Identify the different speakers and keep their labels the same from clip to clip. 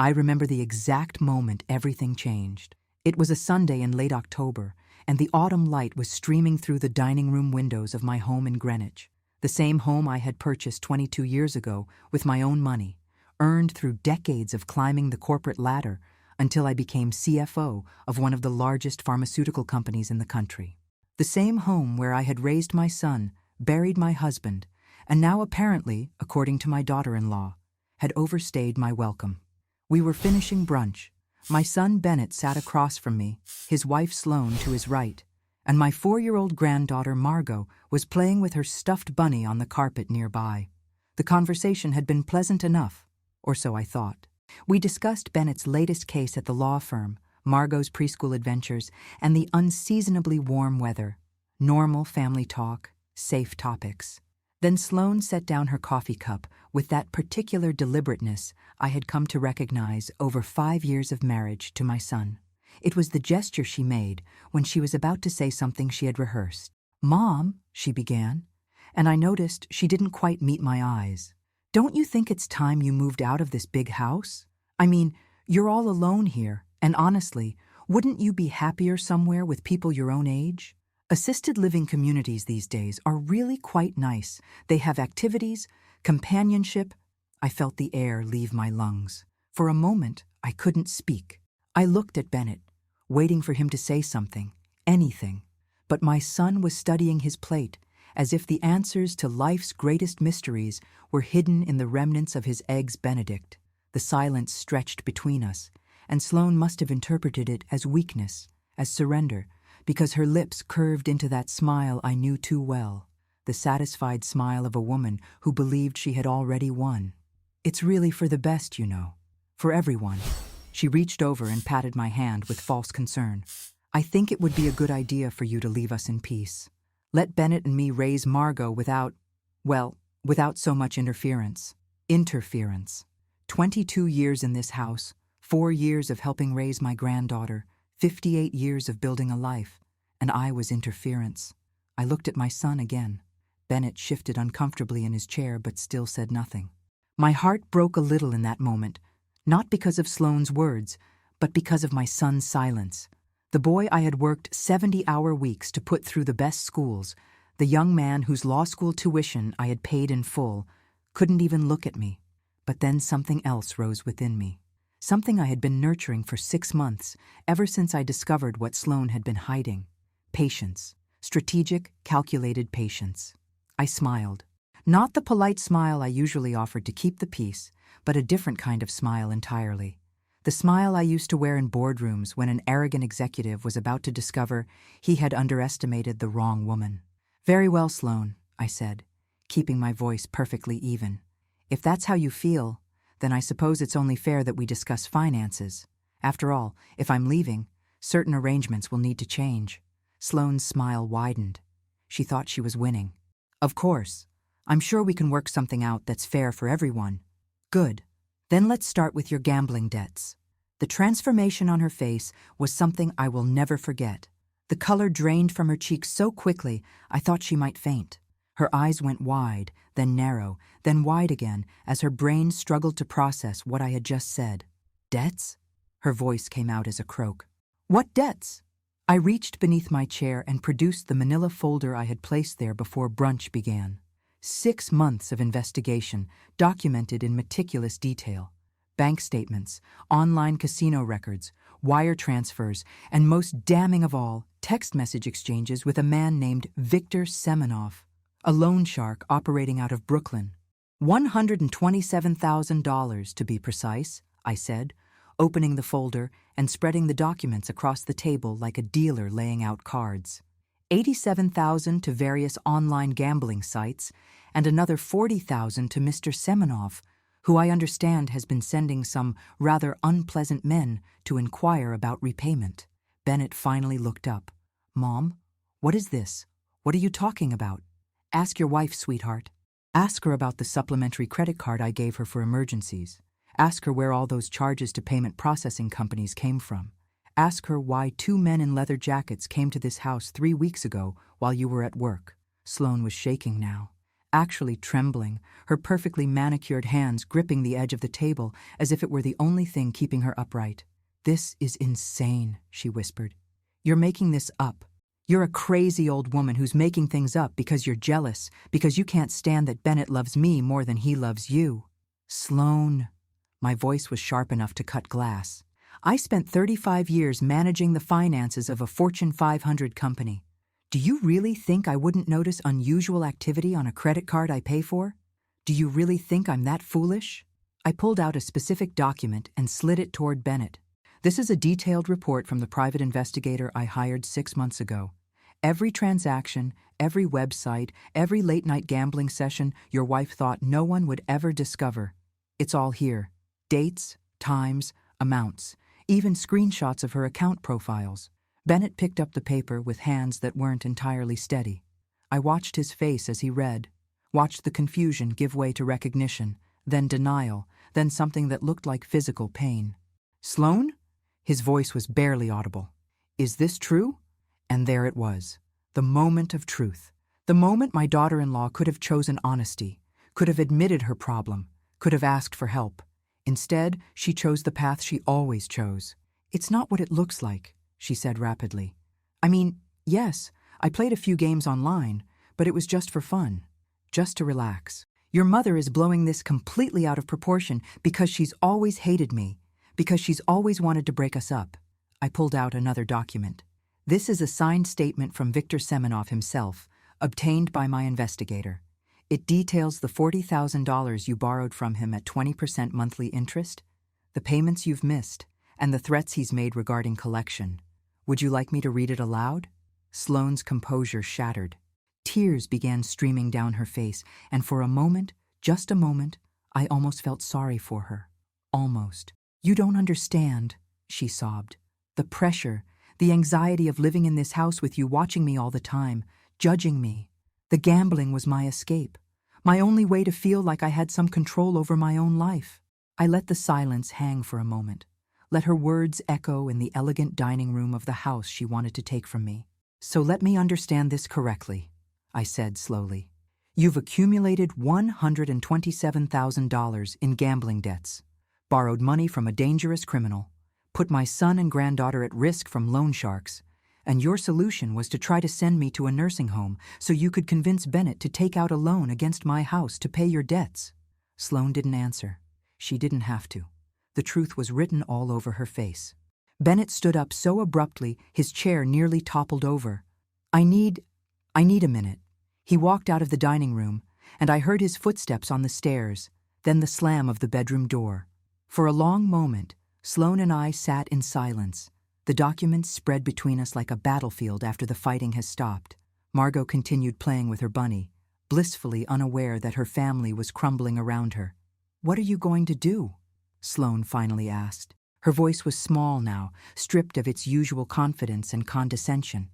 Speaker 1: I remember the exact moment everything changed. It was a Sunday in late October, and the autumn light was streaming through the dining room windows of my home in Greenwich, the same home I had purchased 22 years ago with my own money, earned through decades of climbing the corporate ladder until I became CFO of one of the largest pharmaceutical companies in the country. The same home where I had raised my son, buried my husband, and now apparently, according to my daughter-in-law, had overstayed my welcome. We were finishing brunch. My son Bennett sat across from me, his wife Sloane to his right, and my 4-year-old granddaughter Margot was playing with her stuffed bunny on the carpet nearby. The conversation had been pleasant enough, or so I thought. We discussed Bennett's latest case at the law firm, Margot's preschool adventures, and the unseasonably warm weather. Normal family talk, safe topics. Then Sloane set down her coffee cup with that particular deliberateness I had come to recognize over 5 years of marriage to my son. It was the gesture she made when she was about to say something she had rehearsed. "Mom," she began, and I noticed she didn't quite meet my eyes. "Don't you think it's time you moved out of this big house? I mean, you're all alone here, and honestly, wouldn't you be happier somewhere with people your own age? Assisted living communities these days are really quite nice. They have activities, companionship." I felt the air leave my lungs. For a moment, I couldn't speak. I looked at Bennett, waiting for him to say something, anything. But my son was studying his plate, as if the answers to life's greatest mysteries were hidden in the remnants of his Eggs Benedict. The silence stretched between us, and Sloane must have interpreted it as weakness, as surrender, because her lips curved into that smile I knew too well, the satisfied smile of a woman who believed she had already won. "It's really for the best, you know. For everyone." She reached over and patted my hand with false concern. "I think it would be a good idea for you to leave us in peace. Let Bennett and me raise Margot without so much interference. Interference. 22 years in this house, 4 years of helping raise my granddaughter, 58 years of building a life, and I was interference." I looked at my son again. Bennett shifted uncomfortably in his chair but still said nothing. My heart broke a little in that moment, not because of Sloane's words, but because of my son's silence. The boy I had worked 70-hour weeks to put through the best schools, the young man whose law school tuition I had paid in full, couldn't even look at me. But then something else rose within me. Something I had been nurturing for 6 months, ever since I discovered what Sloane had been hiding. Patience. Strategic, calculated patience. I smiled. Not the polite smile I usually offered to keep the peace, but a different kind of smile entirely. The smile I used to wear in boardrooms when an arrogant executive was about to discover he had underestimated the wrong woman. "Very well, Sloane," I said, keeping my voice perfectly even. "If that's how you feel, then I suppose it's only fair that we discuss finances. After all, if I'm leaving, certain arrangements will need to change." Sloane's smile widened. She thought she was winning. "Of course. I'm sure we can work something out that's fair for everyone." "Good. Then let's start with your gambling debts." The transformation on her face was something I will never forget. The color drained from her cheeks so quickly I thought she might faint. Her eyes went wide, then narrow, then wide again as her brain struggled to process what I had just said. "Debts?" Her voice came out as a croak. "What debts?" I reached beneath my chair and produced the manila folder I had placed there before brunch began. 6 months of investigation, documented in meticulous detail. Bank statements, online casino records, wire transfers, and most damning of all, text message exchanges with a man named Victor Semenoff, a loan shark operating out of Brooklyn. $127,000 to be precise, I said, opening the folder and spreading the documents across the table like a dealer laying out cards. $87,000 to various online gambling sites, and another $40,000 to Mr. Semenoff, who I understand has been sending some rather unpleasant men to inquire about repayment. Bennett finally looked up. "Mom, what is this? What are you talking about?" "Ask your wife, sweetheart. Ask her about the supplementary credit card I gave her for emergencies. Ask her where all those charges to payment processing companies came from. Ask her why 2 men in leather jackets came to this house 3 weeks ago while you were at work." Sloane was shaking now, actually trembling, her perfectly manicured hands gripping the edge of the table as if it were the only thing keeping her upright. "This is insane," she whispered. "You're making this up. You're a crazy old woman who's making things up because you're jealous, because you can't stand that Bennett loves me more than he loves you." "Sloan." My voice was sharp enough to cut glass. "I spent 35 years managing the finances of a Fortune 500 company. Do you really think I wouldn't notice unusual activity on a credit card I pay for? Do you really think I'm that foolish?" I pulled out a specific document and slid it toward Bennett. "This is a detailed report from the private investigator I hired 6 months ago. Every transaction, every website, every late-night gambling session your wife thought no one would ever discover. It's all here. Dates, times, amounts, even screenshots of her account profiles." Bennett picked up the paper with hands that weren't entirely steady. I watched his face as he read, watched the confusion give way to recognition, then denial, then something that looked like physical pain. "Sloan?" His voice was barely audible. "Is this true?" And there it was, the moment of truth. The moment my daughter-in-law could have chosen honesty, could have admitted her problem, could have asked for help. Instead, she chose the path she always chose. "It's not what it looks like," she said rapidly. "I mean, yes, I played a few games online, but it was just for fun, just to relax. Your mother is blowing this completely out of proportion because she's always hated me, because she's always wanted to break us up." I pulled out another document. "This is a signed statement from Viktor Semenov himself, obtained by my investigator. It details the $40,000 you borrowed from him at 20% monthly interest, the payments you've missed, and the threats he's made regarding collection. Would you like me to read it aloud?" Sloane's composure shattered. Tears began streaming down her face, and for a moment, just a moment, I almost felt sorry for her. Almost. "You don't understand," she sobbed. "The pressure, the anxiety of living in this house with you watching me all the time, judging me. The gambling was my escape, my only way to feel like I had some control over my own life." I let the silence hang for a moment, let her words echo in the elegant dining room of the house she wanted to take from me. "So let me understand this correctly," I said slowly. "You've accumulated $127,000 in gambling debts, borrowed money from a dangerous criminal, put my son and granddaughter at risk from loan sharks, and your solution was to try to send me to a nursing home so you could convince Bennett to take out a loan against my house to pay your debts." Sloan didn't answer. She didn't have to. The truth was written all over her face. Bennett stood up so abruptly his chair nearly toppled over. I need a minute." He walked out of the dining room, and I heard his footsteps on the stairs, then the slam of the bedroom door. For a long moment, Sloan and I sat in silence. The documents spread between us like a battlefield after the fighting has stopped. Margot continued playing with her bunny, blissfully unaware that her family was crumbling around her. "What are you going to do?" Sloan finally asked. Her voice was small now, stripped of its usual confidence and condescension.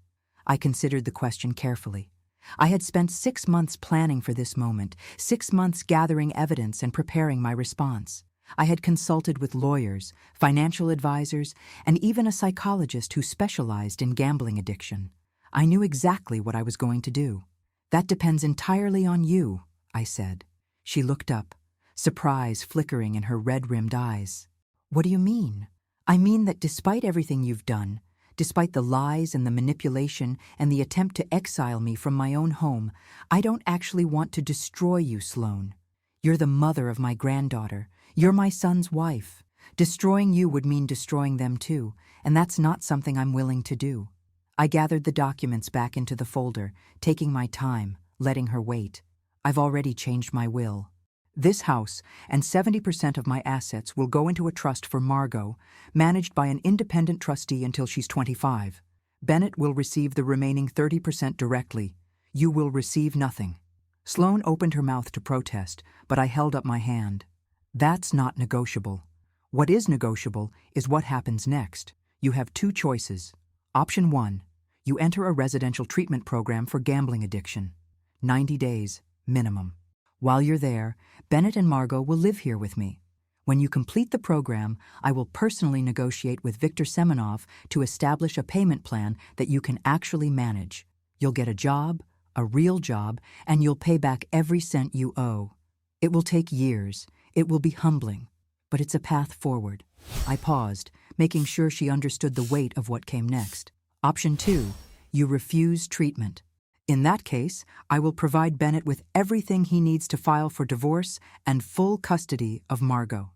Speaker 1: I considered the question carefully. I had spent 6 months planning for this moment, 6 months gathering evidence and preparing my response. I had consulted with lawyers, financial advisors, and even a psychologist who specialized in gambling addiction. I knew exactly what I was going to do. "That depends entirely on you," I said. She looked up, surprise flickering in her red-rimmed eyes. "What do you mean?" "I mean that despite everything you've done, despite the lies and the manipulation and the attempt to exile me from my own home, I don't actually want to destroy you, Sloan. You're the mother of my granddaughter. You're my son's wife. Destroying you would mean destroying them too, and that's not something I'm willing to do." I gathered the documents back into the folder, taking my time, letting her wait. "I've already changed my will. This house and 70% of my assets will go into a trust for Margot, managed by an independent trustee until she's 25. Bennett will receive the remaining 30% directly. You will receive nothing." Sloan opened her mouth to protest, but I held up my hand. "That's not negotiable. What is negotiable is what happens next. You have 2 choices. Option 1, you enter a residential treatment program for gambling addiction. 90 days, minimum. While you're there, Bennett and Margot will live here with me. When you complete the program, I will personally negotiate with Viktor Semenov to establish a payment plan that you can actually manage. You'll get a job, a real job, and you'll pay back every cent you owe. It will take years. It will be humbling. But it's a path forward. I paused, making sure she understood the weight of what came next. Option 2, you refuse treatment. In that case, I will provide Bennett with everything he needs to file for divorce and full custody of Margot.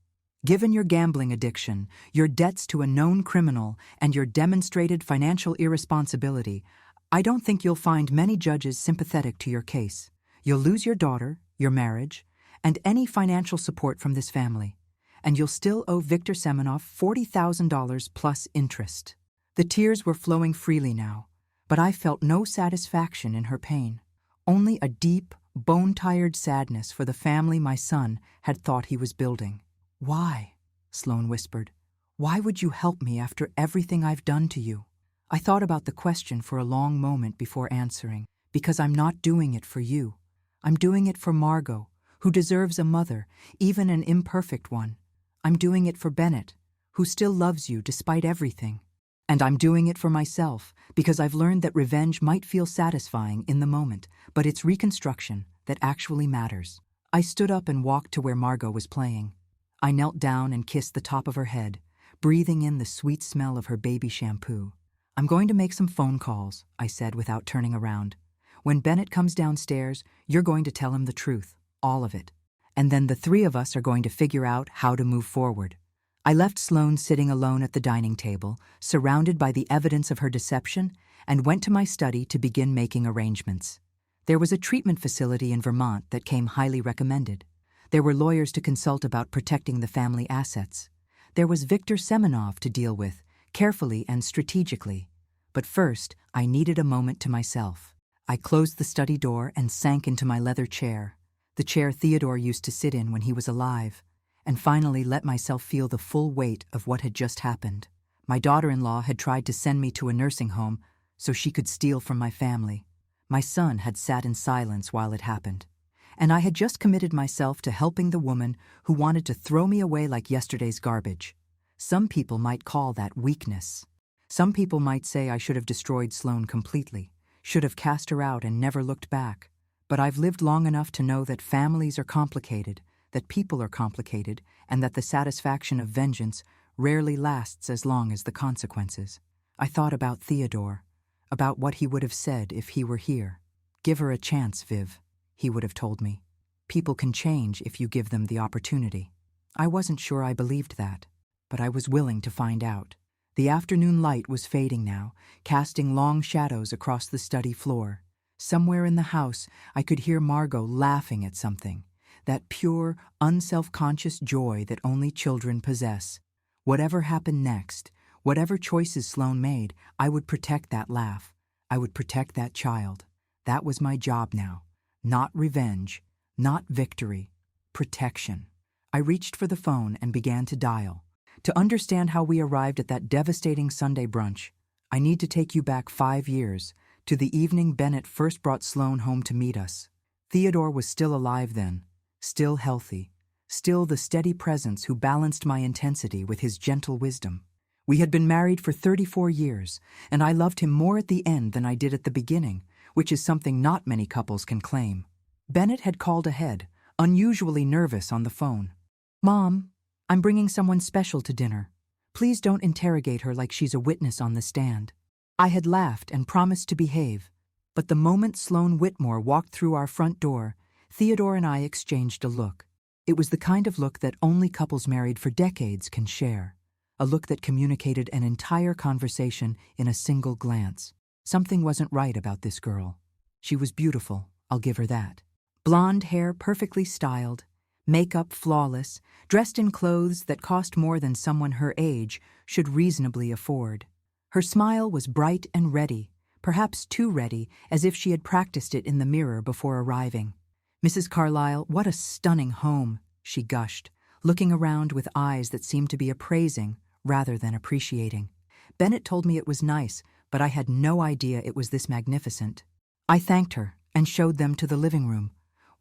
Speaker 1: Given your gambling addiction, your debts to a known criminal, and your demonstrated financial irresponsibility, I don't think you'll find many judges sympathetic to your case. You'll lose your daughter, your marriage, and any financial support from this family. And you'll still owe Victor Semenoff $40,000 plus interest. The tears were flowing freely now, but I felt no satisfaction in her pain. Only a deep, bone-tired sadness for the family my son had thought he was building. "Why?" Sloane whispered. "Why would you help me after everything I've done to you?" I thought about the question for a long moment before answering. "Because I'm not doing it for you. I'm doing it for Margot, who deserves a mother, even an imperfect one. I'm doing it for Bennett, who still loves you despite everything. And I'm doing it for myself, because I've learned that revenge might feel satisfying in the moment, but it's reconstruction that actually matters." I stood up and walked to where Margot was playing. I knelt down and kissed the top of her head, breathing in the sweet smell of her baby shampoo. "I'm going to make some phone calls," I said without turning around. "When Bennett comes downstairs, you're going to tell him the truth, all of it. And then the three of us are going to figure out how to move forward." I left Sloane sitting alone at the dining table, surrounded by the evidence of her deception, and went to my study to begin making arrangements. There was a treatment facility in Vermont that came highly recommended. There were lawyers to consult about protecting the family assets. There was Victor Semenoff to deal with, carefully and strategically. But first, I needed a moment to myself. I closed the study door and sank into my leather chair, the chair Theodore used to sit in when he was alive, and finally let myself feel the full weight of what had just happened. My daughter-in-law had tried to send me to a nursing home so she could steal from my family. My son had sat in silence while it happened. And I had just committed myself to helping the woman who wanted to throw me away like yesterday's garbage. Some people might call that weakness. Some people might say I should have destroyed Sloane completely, should have cast her out and never looked back. But I've lived long enough to know that families are complicated, that people are complicated, and that the satisfaction of vengeance rarely lasts as long as the consequences. I thought about Theodore, about what he would have said if he were here. "Give her a chance, Viv," he would have told me. "People can change if you give them the opportunity." I wasn't sure I believed that, but I was willing to find out. The afternoon light was fading now, casting long shadows across the study floor. Somewhere in the house, I could hear Margot laughing at something, that pure, unself-conscious joy that only children possess. Whatever happened next, whatever choices Sloane made, I would protect that laugh. I would protect that child. That was my job now. Not revenge, not victory, protection. I reached for the phone and began to dial. "To understand how we arrived at that devastating Sunday brunch, I need to take you back 5 years, to the evening Bennett first brought Sloane home to meet us. Theodore was still alive then, still healthy, still the steady presence who balanced my intensity with his gentle wisdom. We had been married for 34 years, and I loved him more at the end than I did at the beginning, which is something not many couples can claim." Bennett had called ahead, unusually nervous on the phone. "Mom, I'm bringing someone special to dinner. Please don't interrogate her like she's a witness on the stand." I had laughed and promised to behave, but the moment Sloane Whitmore walked through our front door, Theodore and I exchanged a look. It was the kind of look that only couples married for decades can share, a look that communicated an entire conversation in a single glance. Something wasn't right about this girl. She was beautiful, I'll give her that. Blonde hair perfectly styled, makeup flawless, dressed in clothes that cost more than someone her age should reasonably afford. Her smile was bright and ready, perhaps too ready, as if she had practiced it in the mirror before arriving. "Mrs. Carlyle, what a stunning home," she gushed, looking around with eyes that seemed to be appraising rather than appreciating. Bennett told me it was nice, but I had no idea it was this magnificent. I thanked her and showed them to the living room,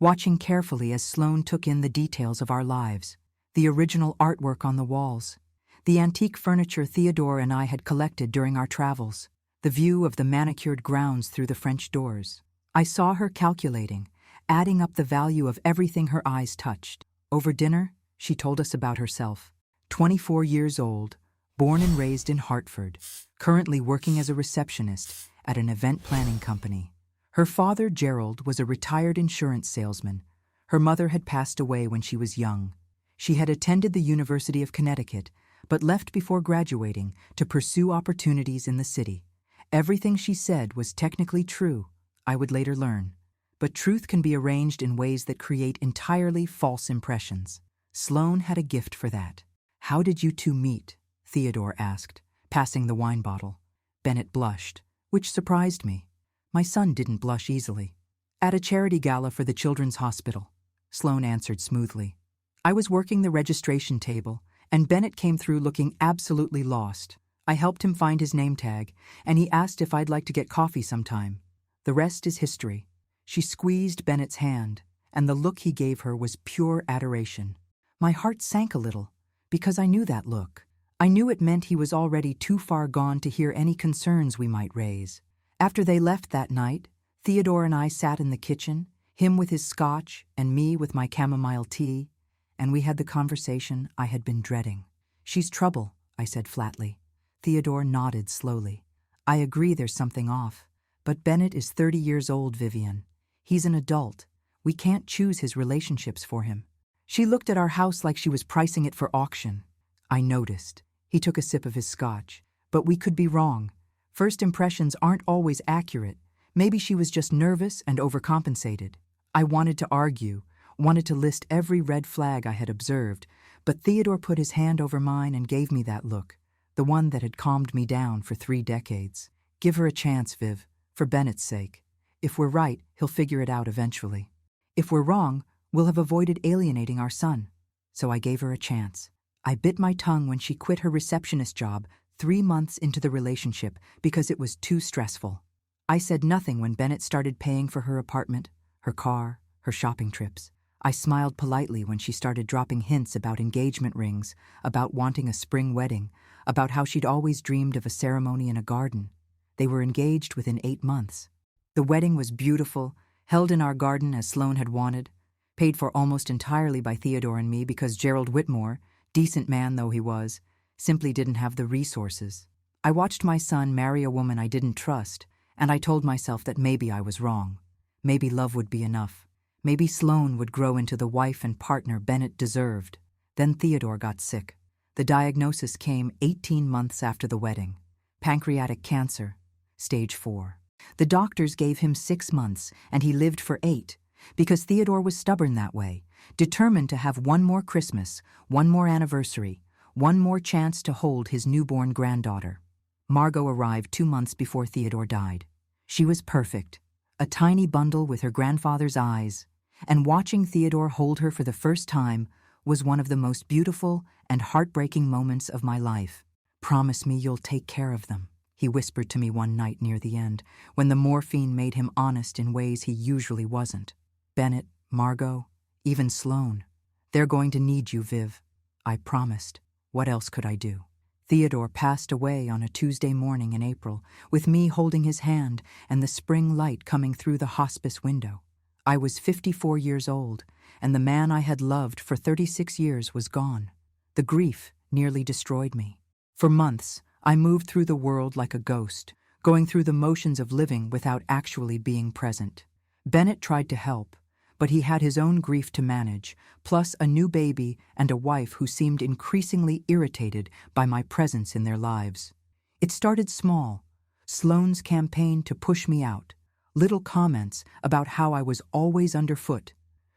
Speaker 1: watching carefully as Sloane took in the details of our lives, the original artwork on the walls, the antique furniture Theodore and I had collected during our travels, the view of the manicured grounds through the French doors. I saw her calculating, adding up the value of everything her eyes touched. Over dinner, she told us about herself. 24 years old, born and raised in Hartford, currently working as a receptionist at an event planning company. Her father, Gerald, was a retired insurance salesman. Her mother had passed away when she was young. She had attended the University of Connecticut, but left before graduating to pursue opportunities in the city. Everything she said was technically true, I would later learn. But truth can be arranged in ways that create entirely false impressions. Sloane had a gift for that. "How did you two meet?" Theodore asked, passing the wine bottle. Bennett blushed, which surprised me. My son didn't blush easily. "At a charity gala for the Children's Hospital," Sloane answered smoothly. "I was working the registration table, and Bennett came through looking absolutely lost. I helped him find his name tag, and he asked if I'd like to get coffee sometime. The rest is history." She squeezed Bennett's hand, and the look he gave her was pure adoration. My heart sank a little, because I knew that look. I knew it meant he was already too far gone to hear any concerns we might raise. After they left that night, Theodore and I sat in the kitchen, him with his scotch and me with my chamomile tea, and we had the conversation I had been dreading. "She's trouble," I said flatly. Theodore nodded slowly. "I agree there's something off. But Bennett is 30 years old, Vivian. He's an adult. We can't choose his relationships for him." She looked at our house like she was pricing it for auction. I noticed. He took a sip of his scotch. But we could be wrong. First impressions aren't always accurate. Maybe she was just nervous and overcompensated. I wanted to argue, wanted to list every red flag I had observed, but Theodore put his hand over mine and gave me that look, the one that had calmed me down for 3 decades. "Give her a chance, Viv, for Bennett's sake. If we're right, he'll figure it out eventually. If we're wrong, we'll have avoided alienating our son." So I gave her a chance. I bit my tongue when she quit her receptionist job 3 months into the relationship because it was too stressful. I said nothing when Bennett started paying for her apartment, her car, her shopping trips. I smiled politely when she started dropping hints about engagement rings, about wanting a spring wedding, about how she'd always dreamed of a ceremony in a garden. They were engaged within 8 months. The wedding was beautiful, held in our garden as Sloane had wanted, paid for almost entirely by Theodore and me because Gerald Whitmore, decent man though he was, simply didn't have the resources. I watched my son marry a woman I didn't trust, and I told myself that maybe I was wrong. Maybe love would be enough. Maybe Sloane would grow into the wife and partner Bennett deserved. Then Theodore got sick. The diagnosis came 18 months after the wedding. Pancreatic cancer, stage 4. The doctors gave him 6 months, and he lived for 8, because Theodore was stubborn that way, determined to have one more Christmas, one more anniversary, one more chance to hold his newborn granddaughter. Margot arrived 2 months before Theodore died. She was perfect, a tiny bundle with her grandfather's eyes, and watching Theodore hold her for the first time was one of the most beautiful and heartbreaking moments of my life. "Promise me you'll take care of them," he whispered to me one night near the end, when the morphine made him honest in ways he usually wasn't. "Bennett, Margot, even Sloane. They're going to need you, Viv." I promised. What else could I do? Theodore passed away on a Tuesday morning in April, with me holding his hand and the spring light coming through the hospice window. I was 54 years old, and the man I had loved for 36 years was gone. The grief nearly destroyed me. For months, I moved through the world like a ghost, going through the motions of living without actually being present. Bennett tried to help, but he had his own grief to manage, plus a new baby and a wife who seemed increasingly irritated by my presence in their lives. It started small. Sloane's campaign to push me out, little comments about how I was always underfoot,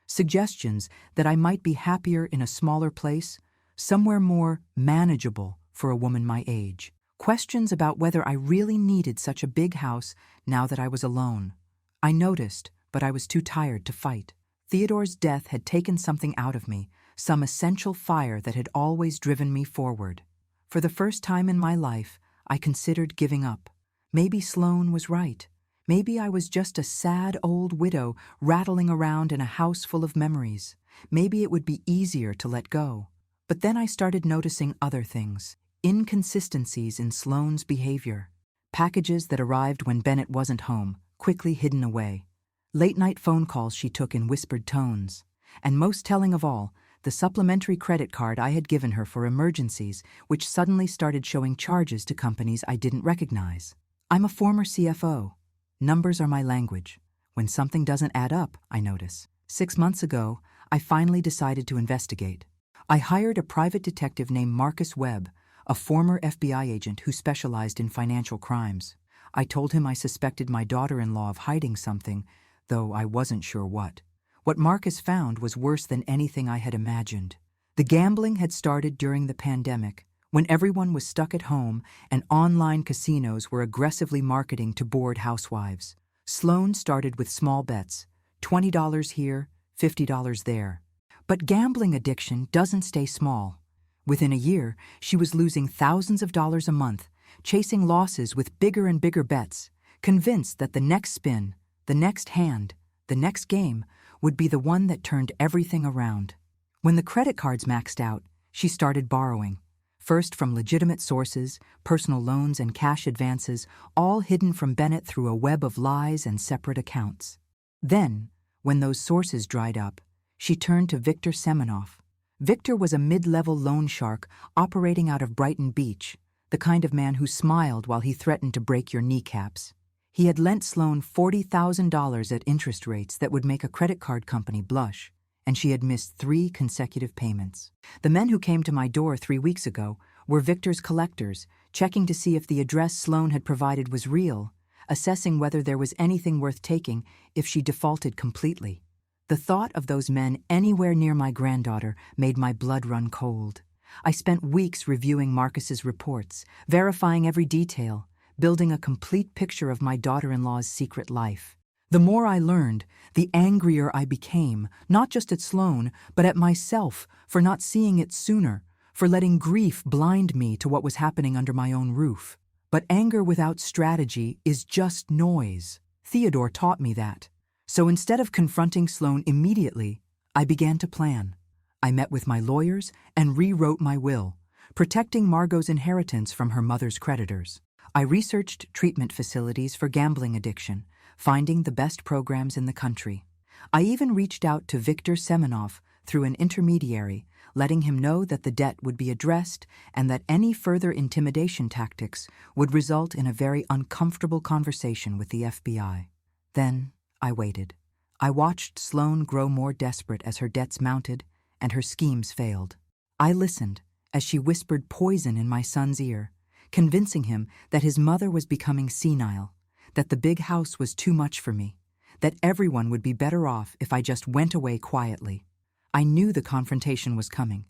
Speaker 1: suggestions that I might be happier in a smaller place, somewhere more manageable for a woman my age. Questions about whether I really needed such a big house now that I was alone. I noticed, but I was too tired to fight. Theodore's death had taken something out of me, some essential fire that had always driven me forward. For the first time in my life, I considered giving up. Maybe Sloane was right. Maybe I was just a sad old widow rattling around in a house full of memories. Maybe it would be easier to let go. But then I started noticing other things. Inconsistencies in Sloane's behavior. Packages that arrived when Bennett wasn't home, quickly hidden away. late-night phone calls she took in whispered tones, and most telling of all, the supplementary credit card I had given her for emergencies, which suddenly started showing charges to companies I didn't recognize. I'm a former CFO. Numbers are my language. When something doesn't add up, I notice. 6 months ago, I finally decided to investigate. I hired a private detective named Marcus Webb, a former FBI agent who specialized in financial crimes. I told him I suspected my daughter-in-law of hiding something, though I wasn't sure what. What Marcus found was worse than anything I had imagined. The gambling had started during the pandemic, when everyone was stuck at home and online casinos were aggressively marketing to bored housewives. Sloan started with small bets, $20 here, $50 there. But gambling addiction doesn't stay small. Within a year, she was losing thousands of dollars a month, chasing losses with bigger and bigger bets, convinced that the next spin, the next hand, the next game would be the one that turned everything around. When the credit cards maxed out, she started borrowing. First from legitimate sources, personal loans and cash advances, all hidden from Bennett through a web of lies and separate accounts. Then, when those sources dried up, she turned to Victor Semenoff. Victor was a mid-level loan shark operating out of Brighton Beach, the kind of man who smiled while he threatened to break your kneecaps. He had lent Sloan $40,000 at interest rates that would make a credit card company blush, and she had missed 3 consecutive payments. The men who came to my door 3 weeks ago were Victor's collectors, checking to see if the address Sloan had provided was real, assessing whether there was anything worth taking if she defaulted completely. The thought of those men anywhere near my granddaughter made my blood run cold. I spent weeks reviewing Marcus's reports, verifying every detail, building a complete picture of my daughter-in-law's secret life. The more I learned, the angrier I became, not just at Sloan, but at myself for not seeing it sooner, for letting grief blind me to what was happening under my own roof. But anger without strategy is just noise. Theodore taught me that. So instead of confronting Sloan immediately, I began to plan. I met with my lawyers and rewrote my will, protecting Margot's inheritance from her mother's creditors. I researched treatment facilities for gambling addiction, finding the best programs in the country. I even reached out to Victor Semenoff through an intermediary, letting him know that the debt would be addressed and that any further intimidation tactics would result in a very uncomfortable conversation with the FBI. Then I waited. I watched Sloan grow more desperate as her debts mounted and her schemes failed. I listened as she whispered poison in my son's ear, convincing him that his mother was becoming senile, that the big house was too much for me, that everyone would be better off if I just went away quietly. I knew the confrontation was coming.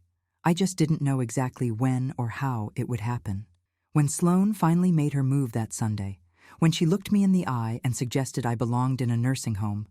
Speaker 1: I just didn't know exactly when or how it would happen. When Sloan finally made her move that Sunday, when she looked me in the eye and suggested I belonged in a nursing home,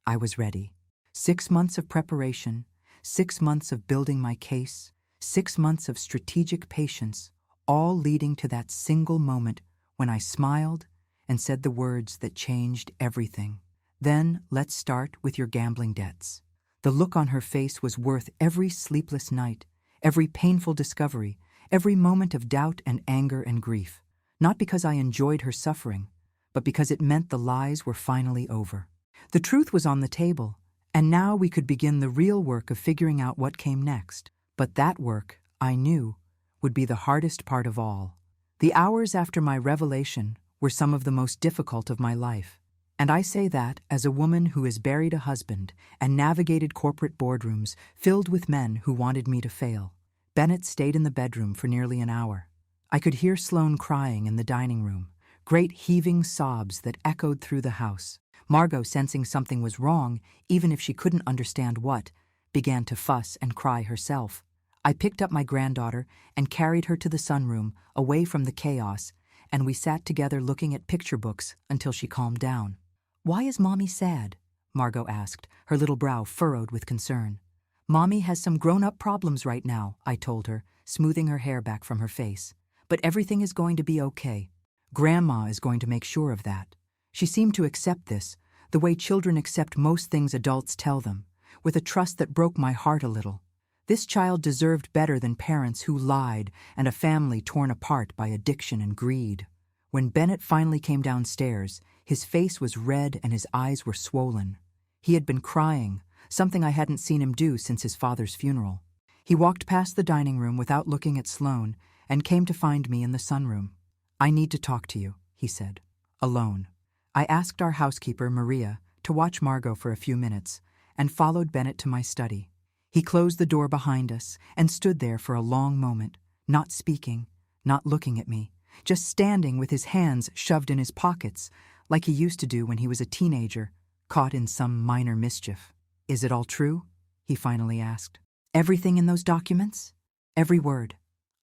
Speaker 1: I was ready. 6 months of preparation, 6 months of building my case, 6 months of strategic patience, all leading to that single moment when I smiled and said the words that changed everything. Then let's start with your gambling debts. The look on her face was worth every sleepless night, every painful discovery, every moment of doubt and anger and grief. Not because I enjoyed her suffering, but because it meant the lies were finally over. The truth was on the table, and now we could begin the real work of figuring out what came next. But that work, I knew, would be the hardest part of all. The hours after my revelation were some of the most difficult of my life. And I say that as a woman who has buried a husband and navigated corporate boardrooms filled with men who wanted me to fail. Bennett stayed in the bedroom for nearly an hour. I could hear Sloan crying in the dining room, great heaving sobs that echoed through the house. Margot, sensing something was wrong, even if she couldn't understand what, began to fuss and cry herself. I picked up my granddaughter and carried her to the sunroom, away from the chaos, and we sat together looking at picture books until she calmed down. "Why is Mommy sad?" Margot asked, her little brow furrowed with concern. "Mommy has some grown-up problems right now," I told her, smoothing her hair back from her face. "But everything is going to be okay. Grandma is going to make sure of that." She seemed to accept this, the way children accept most things adults tell them, with a trust that broke my heart a little. This child deserved better than parents who lied and a family torn apart by addiction and greed. When Bennett finally came downstairs, His face was red and his eyes were swollen. He had been crying, something I hadn't seen him do since his father's funeral. He walked past the dining room without looking at Sloane and came to find me in the sunroom. "I need to talk to you," he said. "Alone." I asked our housekeeper, Maria, to watch Margot for a few minutes and followed Bennett to my study. He closed the door behind us and stood there for a long moment, not speaking, not looking at me, just standing with his hands shoved in his pockets like he used to do when he was a teenager, caught in some minor mischief. "Is it all true?" he finally asked. "Everything in those documents?" "Every word.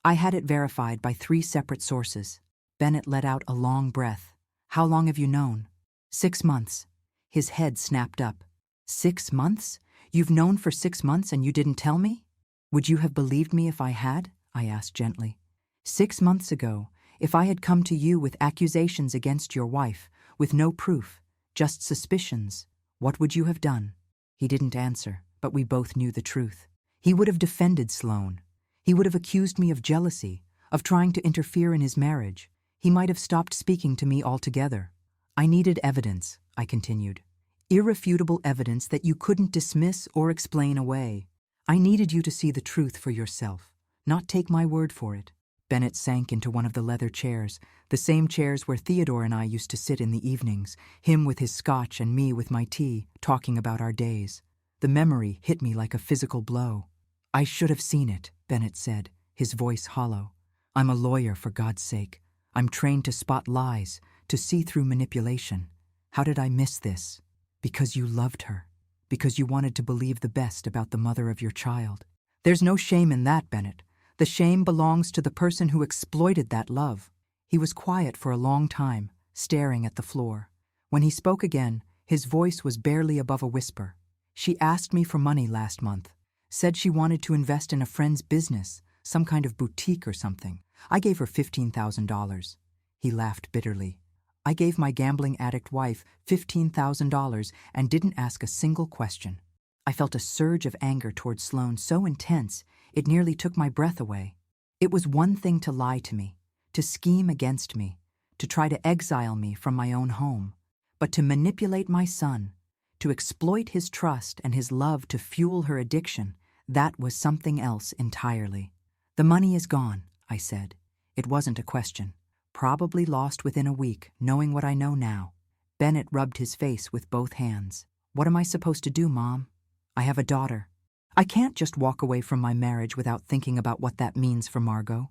Speaker 1: I had it verified by 3 separate sources." Bennett let out a long breath. "How long have you known?" 6 months. His head snapped up. 6 months? You've known for 6 months and you didn't tell me? Would you have believed me if I had? I asked gently. 6 months ago, if I had come to you with accusations against your wife, with no proof, just suspicions, what would you have done? He didn't answer, but we both knew the truth. He would have defended Sloane. He would have accused me of jealousy, of trying to interfere in his marriage. He might have stopped speaking to me altogether. "I needed evidence," I continued. "Irrefutable evidence that you couldn't dismiss or explain away. I needed you to see the truth for yourself, not take my word for it." Bennett sank into one of the leather chairs, the same chairs where Theodore and I used to sit in the evenings, him with his scotch and me with my tea, talking about our days. The memory hit me like a physical blow. "I should have seen it," Bennett said, his voice hollow. "I'm a lawyer, for God's sake. I'm trained to spot lies, to see through manipulation. How did I miss this? Because you loved her. Because you wanted to believe the best about the mother of your child. There's no shame in that, Bennett. The shame belongs to the person who exploited that love." He was quiet for a long time, staring at the floor. When he spoke again, his voice was barely above a whisper. "She asked me for money last month. Said she wanted to invest in a friend's business, some kind of boutique or something. I gave her $15,000. He laughed bitterly. "I gave my gambling addict wife $15,000 and didn't ask a single question." I felt a surge of anger toward Sloane so intense it nearly took my breath away. It was one thing to lie to me, to scheme against me, to try to exile me from my own home, but to manipulate my son, to exploit his trust and his love to fuel her addiction, that was something else entirely. "The money is gone," I said. It wasn't a question. Probably lost within a week, knowing what I know now. Bennett rubbed his face with both hands. "What am I supposed to do, Mom? I have a daughter. I can't just walk away from my marriage without thinking about what that means for Margot.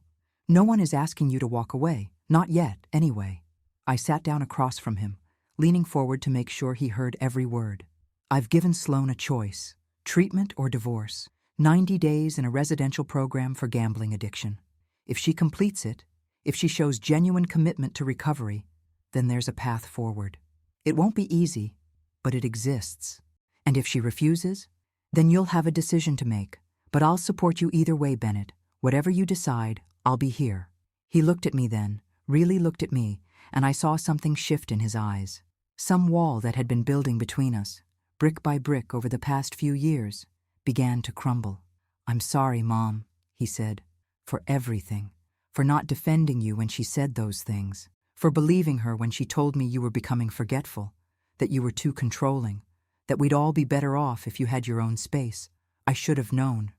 Speaker 1: No one is asking you to walk away. Not yet, anyway." I sat down across from him, leaning forward to make sure he heard every word. "I've given Sloane a choice, treatment or divorce, 90 days in a residential program for gambling addiction. If she completes it, if she shows genuine commitment to recovery, then there's a path forward. It won't be easy, but it exists. And if she refuses, then you'll have a decision to make. But I'll support you either way, Bennett. Whatever you decide, I'll be here." He looked at me then, really looked at me, and I saw something shift in his eyes. Some wall that had been building between us, brick by brick over the past few years, began to crumble. "I'm sorry, Mom," he said, "for everything. For not defending you when she said those things. For believing her when she told me you were becoming forgetful, that you were too controlling, that we'd all be better off if you had your own space. I should have known.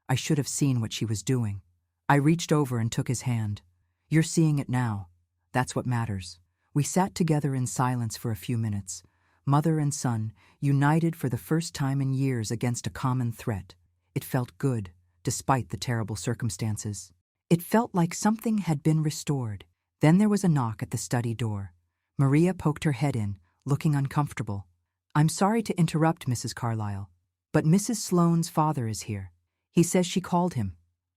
Speaker 1: I should have seen what she was doing." I reached over and took his hand. "You're seeing it now. That's what matters." We sat together in silence for a few minutes, mother and son, united for the first time in years against a common threat. It felt good, despite the terrible circumstances. It felt like something had been restored. Then there was a knock at the study door. Maria poked her head in, looking uncomfortable. "I'm sorry to interrupt, Mrs. Carlyle, but Mrs. Sloane's father is here. He says she called him."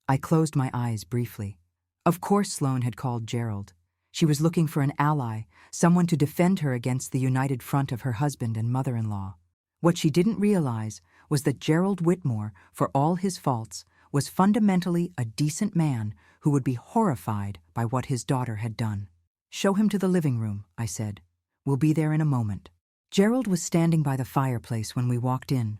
Speaker 1: I closed my eyes briefly. Of course Sloane had called Gerald. She was looking for an ally, someone to defend her against the united front of her husband and mother-in-law. What she didn't realize was that Gerald Whitmore, for all his faults, was fundamentally a decent man who would be horrified by what his daughter had done. "Show him to the living room," I said. "We'll be there in a moment." Gerald was standing by the fireplace when we walked in,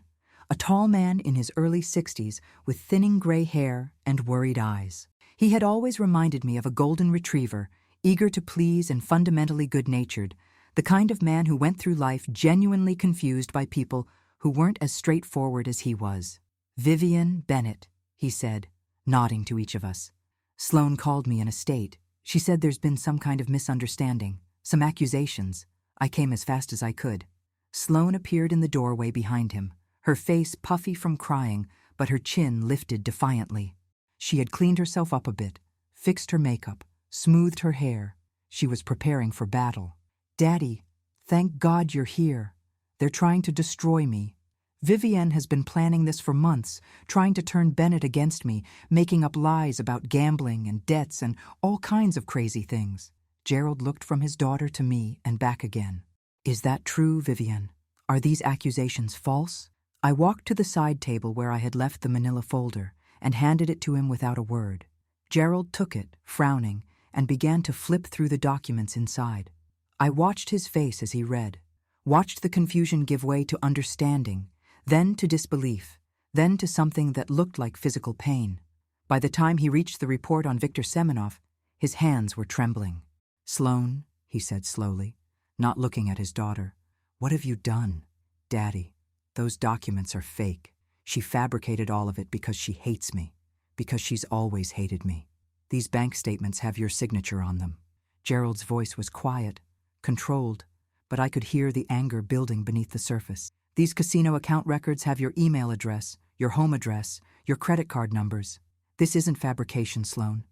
Speaker 1: a tall man in his early 60s with thinning gray hair and worried eyes. He had always reminded me of a golden retriever, eager to please and fundamentally good-natured, The kind of man who went through life genuinely confused by people who weren't as straightforward as he was. "Vivian Bennett," he said, nodding to each of us. "Sloane called me in a state. She said there's been some kind of misunderstanding, some accusations. I came as fast as I could." Sloane appeared in the doorway behind him, her face puffy from crying, but her chin lifted defiantly. She had cleaned herself up a bit, fixed her makeup, smoothed her hair. She was preparing for battle. "Daddy, thank God you're here. They're trying to destroy me. Vivienne has been planning this for months, trying to turn Bennett against me, making up lies about gambling and debts and all kinds of crazy things." Gerald looked from his daughter to me and back again. "Is that true, Vivienne? Are these accusations false?" I walked to the side table where I had left the manila folder and handed it to him without a word. Gerald took it, frowning, and began to flip through the documents inside. I watched his face as he read, watched the confusion give way to understanding, then to disbelief, then to something that looked like physical pain. By the time he reached the report on Viktor Semenov, his hands were trembling. "Sloane," he said slowly, not looking at his daughter, "what have you done?" "Daddy, those documents are fake. She fabricated all of it because she hates me, because she's always hated me. These bank statements have your signature on them." Gerald's voice was quiet, controlled, but I could hear the anger building beneath the surface. "These casino account records have your email address, your home address, your credit card numbers. This isn't fabrication, Sloane.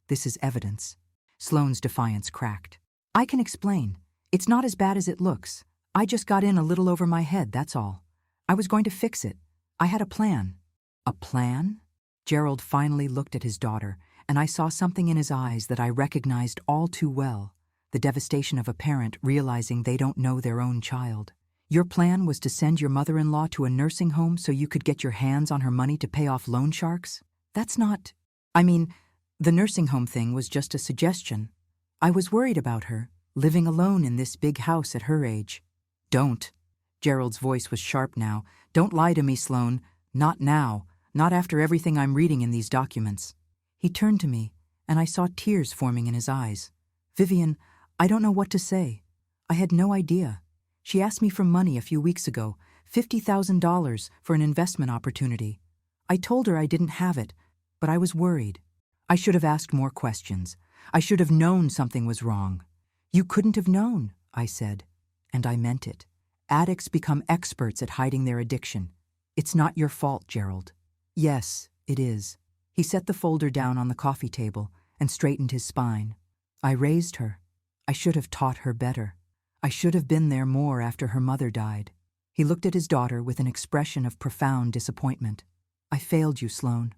Speaker 1: This is evidence." Sloane's defiance cracked. "I can explain. It's not as bad as it looks. I just got in a little over my head, that's all. I was going to fix it. I had a plan." "A plan?" Gerald finally looked at his daughter, and I saw something in his eyes that I recognized all too well, the devastation of a parent realizing they don't know their own child. "Your plan was to send your mother-in-law to a nursing home so you could get your hands on her money to pay off loan sharks? That's not... I mean, the nursing home thing was just a suggestion. I was worried about her, living alone in this big house at her age." "Don't." Gerald's voice was sharp now. "Don't lie to me, Sloane. Not now. Not after everything I'm reading in these documents." He turned to me, and I saw tears forming in his eyes. "Vivian, I don't know what to say. I had no idea. She asked me for money a few weeks ago, $50,000 for an investment opportunity. I told her I didn't have it, but I was worried. I should have asked more questions. I should have known something was wrong." "You couldn't have known," I said, and I meant it. Addicts become experts at hiding their addiction. It's not your fault, Gerald. "Yes, it is." He set the folder down on the coffee table and straightened his spine. "I raised her. I should have taught her better. I should have been there more after her mother died." He looked at his daughter with an expression of profound disappointment. "I failed you, Sloane.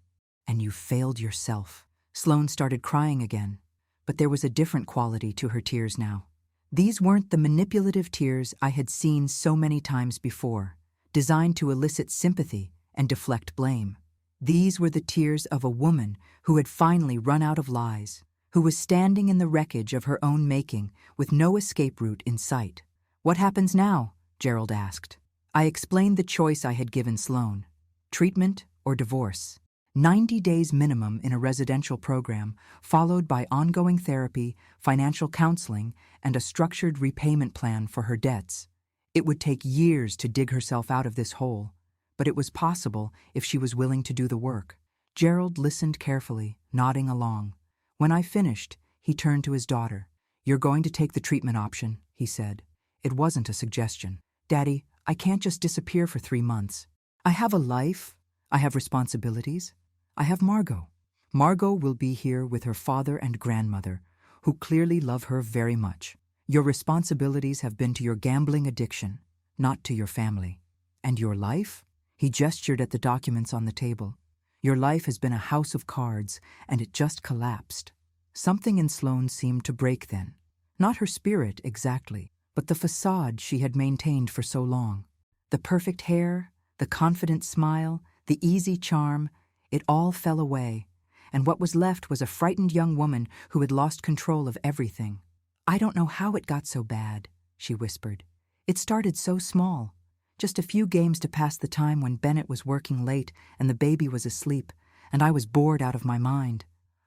Speaker 1: And you failed yourself." Sloane started crying again, but there was a different quality to her tears now. These weren't the manipulative tears I had seen so many times before, designed to elicit sympathy and deflect blame. These were the tears of a woman who had finally run out of lies, who was standing in the wreckage of her own making with no escape route in sight. "What happens now?" Gerald asked. I explained the choice I had given Sloane: treatment or divorce. 90 days minimum in a residential program, followed by ongoing therapy, financial counseling, and a structured repayment plan for her debts. It would take years to dig herself out of this hole, but it was possible if she was willing to do the work. Gerald listened carefully, nodding along. When I finished, he turned to his daughter. "You're going to take the treatment option," he said. It wasn't a suggestion. "Daddy, I can't just disappear for 3 months. I have a life. I have responsibilities. I have Margot. Margot will be here with her father and grandmother, who clearly love her very much. Your responsibilities have been to your gambling addiction, not to your family. And your life?" He gestured at the documents on the table. "Your life has been a house of cards, and it just collapsed." Something in Sloane seemed to break then. Not her spirit, exactly, but the facade she had maintained for so long. The perfect hair, the confident smile, the easy charm, it all fell away, and what was left was a frightened young woman who had lost control of everything. "I don't know how it got so bad," she whispered. "It started so small. Just a few games to pass the time when Bennett was working late and the baby was asleep, and I was bored out of my mind.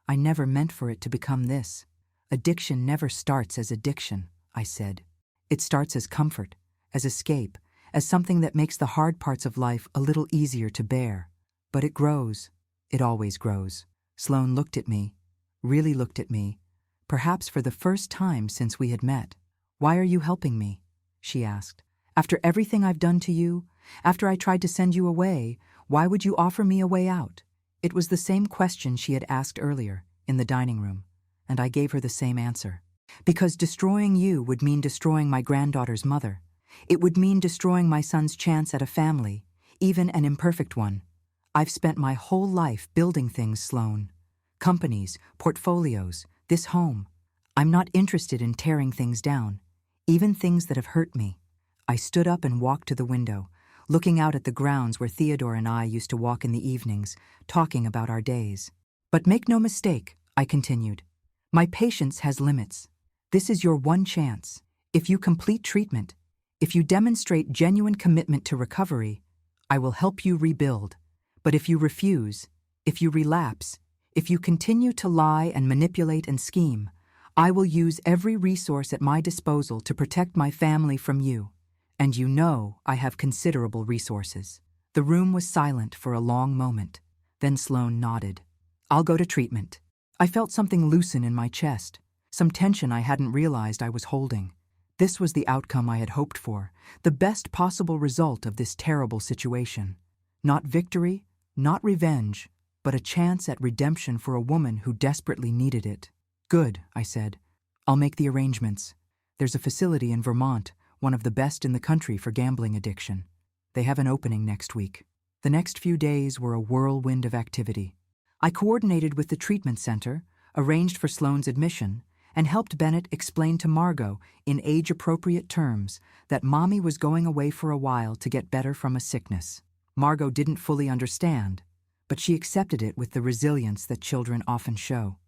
Speaker 1: I never meant for it to become this. Addiction never starts as addiction," I said. It starts as comfort, as escape, as something that makes the hard parts of life a little easier to bear. But it grows. It always grows. Sloane looked at me, really looked at me, perhaps for the first time since we had met. "Why are you helping me?" she asked. "After everything I've done to you, after I tried to send you away, why would you offer me a way out?" It was the same question she had asked earlier, in the dining room, and I gave her the same answer. "Because destroying you would mean destroying my granddaughter's mother. It would mean destroying my son's chance at a family, even an imperfect one. I've spent my whole life building things, Sloane. Companies, portfolios, this home. I'm not interested in tearing things down, even things that have hurt me." I stood up and walked to the window, looking out at the grounds where Theodore and I used to walk in the evenings, talking about our days. "But make no mistake," I continued. "My patience has limits. This is your one chance. If you complete treatment, if you demonstrate genuine commitment to recovery, I will help you rebuild. But if you refuse, if you relapse, if you continue to lie and manipulate and scheme, I will use every resource at my disposal to protect my family from you. And you know I have considerable resources." The room was silent for a long moment. Then Sloane nodded. "I'll go to treatment." I felt something loosen in my chest, some tension I hadn't realized I was holding. This was the outcome I had hoped for, the best possible result of this terrible situation. Not victory, not revenge, but a chance at redemption for a woman who desperately needed it. "Good," I said. "I'll make the arrangements. There's a facility in Vermont, one of the best in the country for gambling addiction. They have an opening next week." The next few days were a whirlwind of activity. I coordinated with the treatment center, arranged for Sloane's admission, and helped Bennett explain to Margot, in age-appropriate terms, that Mommy was going away for a while to get better from a sickness. Margot didn't fully understand, but she accepted it with the resilience that children often show.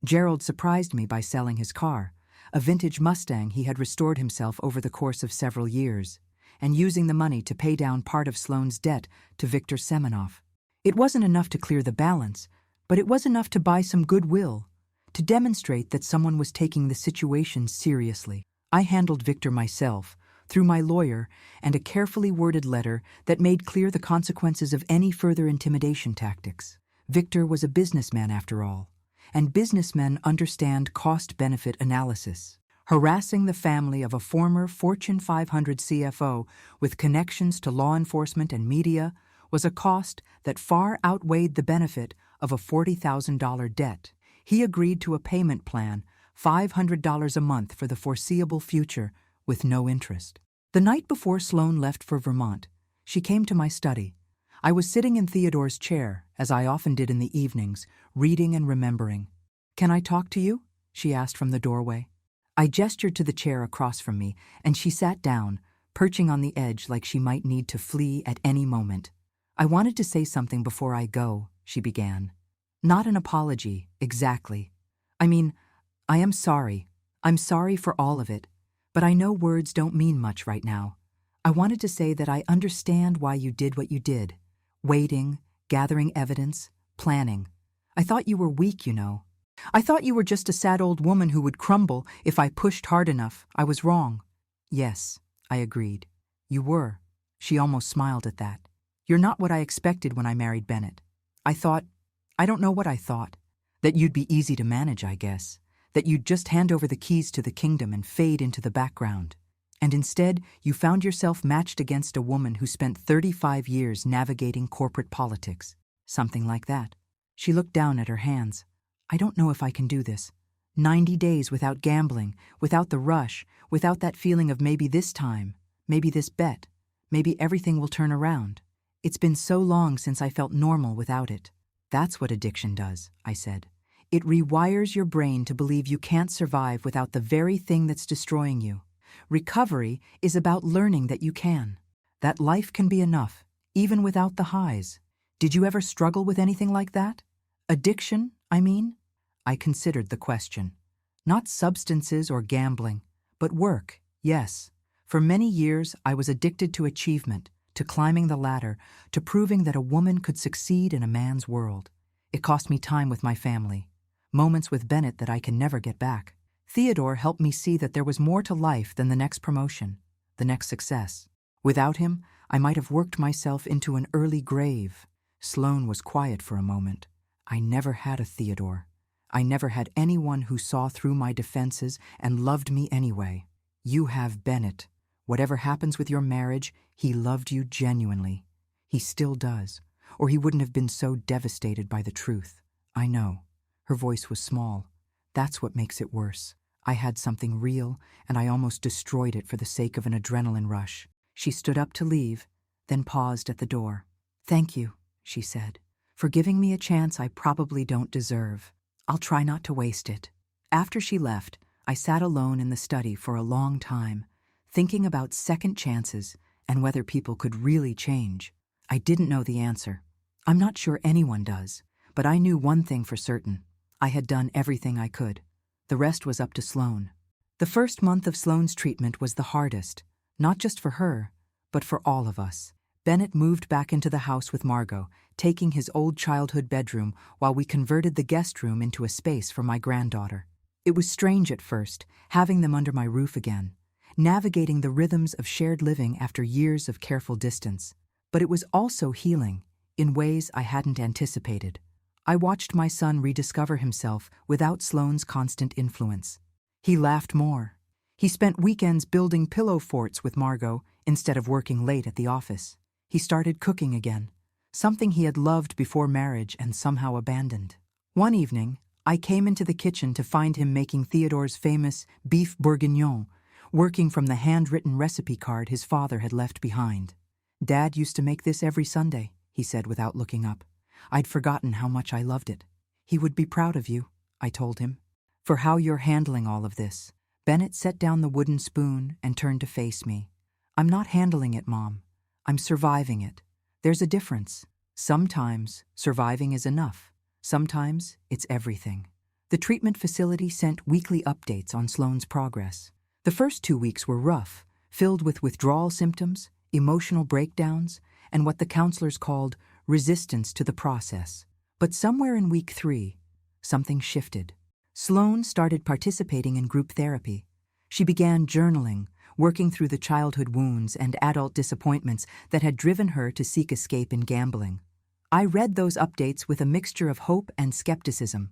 Speaker 1: Gerald surprised me by selling his car, a vintage Mustang he had restored himself over the course of several years, and using the money to pay down part of Sloane's debt to Viktor Semenoff. It wasn't enough to clear the balance, but it was enough to buy some goodwill, to demonstrate that someone was taking the situation seriously. I handled Viktor myself, through my lawyer and a carefully worded letter that made clear the consequences of any further intimidation tactics. Viktor was a businessman after all, and businessmen understand cost-benefit analysis. Harassing the family of a former Fortune 500 CFO with connections to law enforcement and media was a cost that far outweighed the benefit of a $40,000 debt. He agreed to a payment plan, $500 a month for the foreseeable future, with no interest. The night before Sloane left for Vermont, she came to my study. I was sitting in Theodore's chair, as I often did in the evenings, reading and remembering. "Can I talk to you?" she asked from the doorway. I gestured to the chair across from me, and she sat down, perching on the edge like she might need to flee at any moment. "I wanted to say something before I go," she began. "Not an apology, exactly. I mean, I am sorry. I'm sorry for all of it, but I know words don't mean much right now. I wanted to say that I understand why you did what you did. Waiting, gathering evidence, planning. I thought you were weak, you know. I thought you were just a sad old woman who would crumble if I pushed hard enough. I was wrong." "Yes," I agreed. "You were." She almost smiled at that. "You're not what I expected when I married Bennett. I don't know what I thought. That you'd be easy to manage, I guess. That you'd just hand over the keys to the kingdom and fade into the background. And instead, you found yourself matched against a woman who spent 35 years navigating corporate politics. Something like that." She looked down at her hands. "I don't know if I can do this. 90 days without gambling, without the rush, without that feeling of maybe this time, maybe this bet, maybe everything will turn around. It's been so long since I felt normal without it." "That's what addiction does," I said. "It rewires your brain to believe you can't survive without the very thing that's destroying you. Recovery is about learning that you can, that life can be enough, even without the highs. Did you ever struggle with anything like that? Addiction, I mean?" I considered the question. "Not substances or gambling, but work, yes. For many years, I was addicted to achievement, to climbing the ladder, to proving that a woman could succeed in a man's world. It cost me time with my family, moments with Bennett that I can never get back. Theodore helped me see that there was more to life than the next promotion, the next success. Without him, I might have worked myself into an early grave. Sloane was quiet for a moment. I never had a Theodore. I never had anyone who saw through my defenses and loved me anyway. You have Bennett. Whatever happens with your marriage, he loved you genuinely. He still does, or he wouldn't have been so devastated by the truth. I know. Her voice was small. That's what makes it worse. I had something real, and I almost destroyed it for the sake of an adrenaline rush. She stood up to leave, then paused at the door. "Thank you," she said, "for giving me a chance I probably don't deserve. I'll try not to waste it." After she left, I sat alone in the study for a long time, thinking about second chances and whether people could really change. I didn't know the answer. I'm not sure anyone does, but I knew one thing for certain. I had done everything I could. The rest was up to Sloane. The first month of Sloane's treatment was the hardest, not just for her, but for all of us. Bennett moved back into the house with Margot, taking his old childhood bedroom while we converted the guest room into a space for my granddaughter. It was strange at first, having them under my roof again, navigating the rhythms of shared living after years of careful distance. But it was also healing, in ways I hadn't anticipated. I watched my son rediscover himself without Sloane's constant influence. He laughed more. He spent weekends building pillow forts with Margot instead of working late at the office. He started cooking again, something he had loved before marriage and somehow abandoned. One evening, I came into the kitchen to find him making Theodore's famous beef bourguignon, working from the handwritten recipe card his father had left behind. "Dad used to make this every Sunday," he said without looking up. "I'd forgotten how much I loved it." "He would be proud of you," I told him, "for how you're handling all of this." Bennett set down the wooden spoon and turned to face me. "I'm not handling it, Mom. I'm surviving it. There's a difference. Sometimes surviving is enough. Sometimes it's everything." The treatment facility sent weekly updates on Sloane's progress. The first 2 weeks were rough, filled with withdrawal symptoms, emotional breakdowns, and what the counselors called resistance to the process. But somewhere in week 3, something shifted. Sloane started participating in group therapy. She began journaling, working through the childhood wounds and adult disappointments that had driven her to seek escape in gambling. I read those updates with a mixture of hope and skepticism.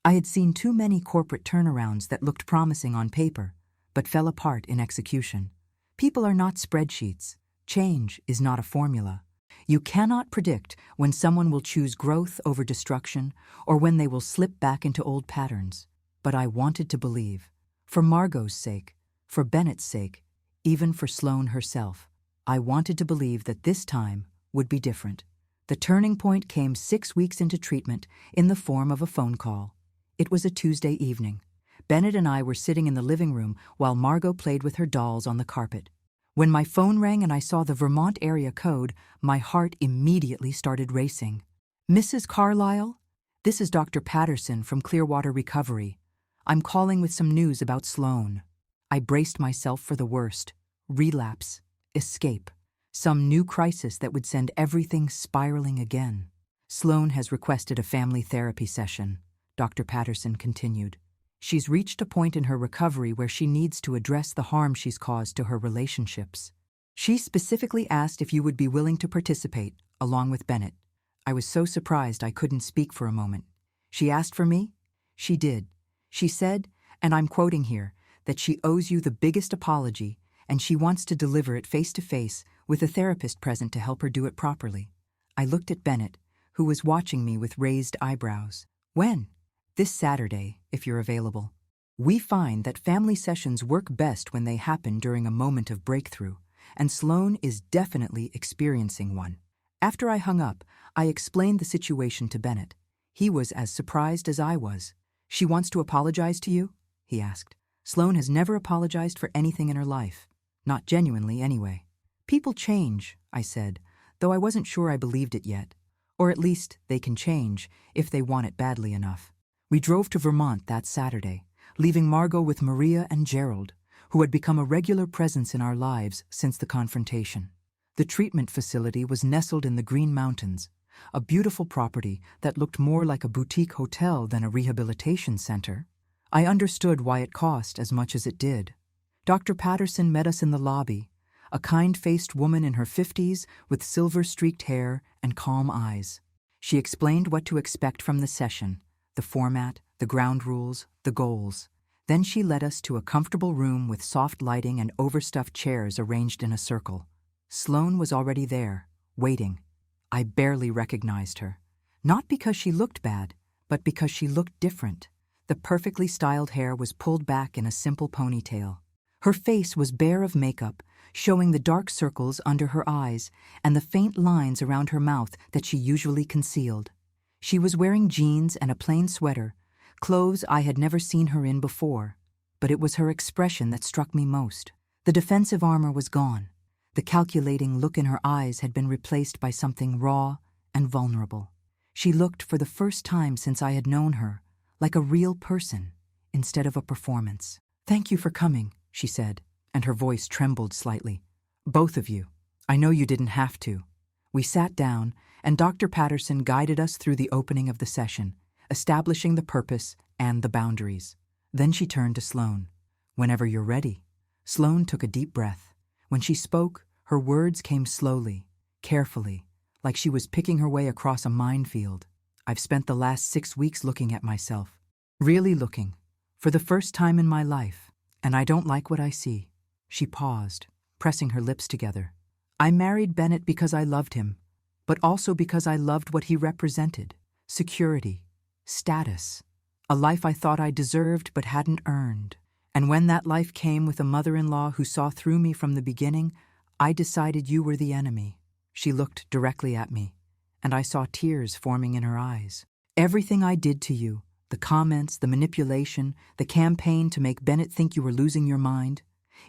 Speaker 1: I had seen too many corporate turnarounds that looked promising on paper, but fell apart in execution. People are not spreadsheets. Change is not a formula. You cannot predict when someone will choose growth over destruction or when they will slip back into old patterns. But I wanted to believe, for Margot's sake, for Bennett's sake, even for Sloane herself. I wanted to believe that this time would be different. The turning point came 6 weeks into treatment in the form of a phone call. It was a Tuesday evening. Bennett and I were sitting in the living room while Margot played with her dolls on the carpet. When my phone rang and I saw the Vermont area code, my heart immediately started racing. "Mrs. Carlisle? This is Dr. Patterson from Clearwater Recovery. I'm calling with some news about Sloane." I braced myself for the worst. Relapse. Escape. Some new crisis that would send everything spiraling again. "Sloane has requested a family therapy session," Dr. Patterson continued. "She's reached a point in her recovery where she needs to address the harm she's caused to her relationships. She specifically asked if you would be willing to participate, along with Bennett." I was so surprised I couldn't speak for a moment. "She asked for me?" "She did. She said, and I'm quoting here, that she owes you the biggest apology and she wants to deliver it face-to-face with a therapist present to help her do it properly." I looked at Bennett, who was watching me with raised eyebrows. "When?" "This Saturday, if you're available. We find that family sessions work best when they happen during a moment of breakthrough, and Sloane is definitely experiencing one." After I hung up, I explained the situation to Bennett. He was as surprised as I was. "She wants to apologize to you?" he asked. "Sloane has never apologized for anything in her life. Not genuinely, anyway." "People change," I said, though I wasn't sure I believed it yet. Or at least they can change if they want it badly enough. We drove to Vermont that Saturday, leaving Margot with Maria and Gerald, who had become a regular presence in our lives since the confrontation. The treatment facility was nestled in the Green Mountains, a beautiful property that looked more like a boutique hotel than a rehabilitation center. I understood why it cost as much as it did. Dr. Patterson met us in the lobby, a kind-faced woman in her 50s with silver-streaked hair and calm eyes. She explained what to expect from the session, the format, the ground rules, the goals. Then she led us to a comfortable room with soft lighting and overstuffed chairs arranged in a circle. Sloane was already there, waiting. I barely recognized her. Not because she looked bad, but because she looked different. The perfectly styled hair was pulled back in a simple ponytail. Her face was bare of makeup, showing the dark circles under her eyes and the faint lines around her mouth that she usually concealed. She was wearing jeans and a plain sweater, clothes I had never seen her in before, but it was her expression that struck me most. The defensive armor was gone. The calculating look in her eyes had been replaced by something raw and vulnerable. She looked, for the first time since I had known her, like a real person instead of a performance. "Thank you for coming," she said, and her voice trembled slightly. "Both of you. I know you didn't have to." We sat down, and Dr. Patterson guided us through the opening of the session, establishing the purpose and the boundaries. Then she turned to Sloane. "Whenever you're ready." Sloane took a deep breath. When she spoke, her words came slowly, carefully, like she was picking her way across a minefield. "I've spent the last 6 weeks looking at myself. Really looking. For the first time in my life. And I don't like what I see." She paused, pressing her lips together. "I married Bennett because I loved him, but also because I loved what he represented. Security, status, a life I thought I deserved but hadn't earned. And when that life came with a mother-in-law who saw through me from the beginning, I decided you were the enemy." She looked directly at me, and I saw tears forming in her eyes. "Everything I did to you, the comments, the manipulation, the campaign to make Bennett think you were losing your mind,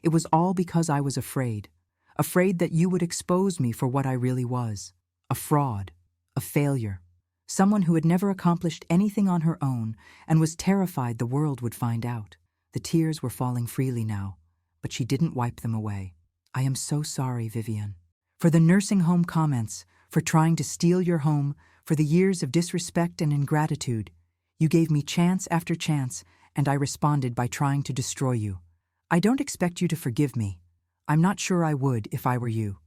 Speaker 1: it was all because I was afraid. Afraid that you would expose me for what I really was. A fraud, a failure. Someone who had never accomplished anything on her own and was terrified the world would find out." The tears were falling freely now, but she didn't wipe them away. "I am so sorry, Vivian. For the nursing home comments, for trying to steal your home, for the years of disrespect and ingratitude. You gave me chance after chance, and I responded by trying to destroy you. I don't expect you to forgive me. I'm not sure I would if I were you.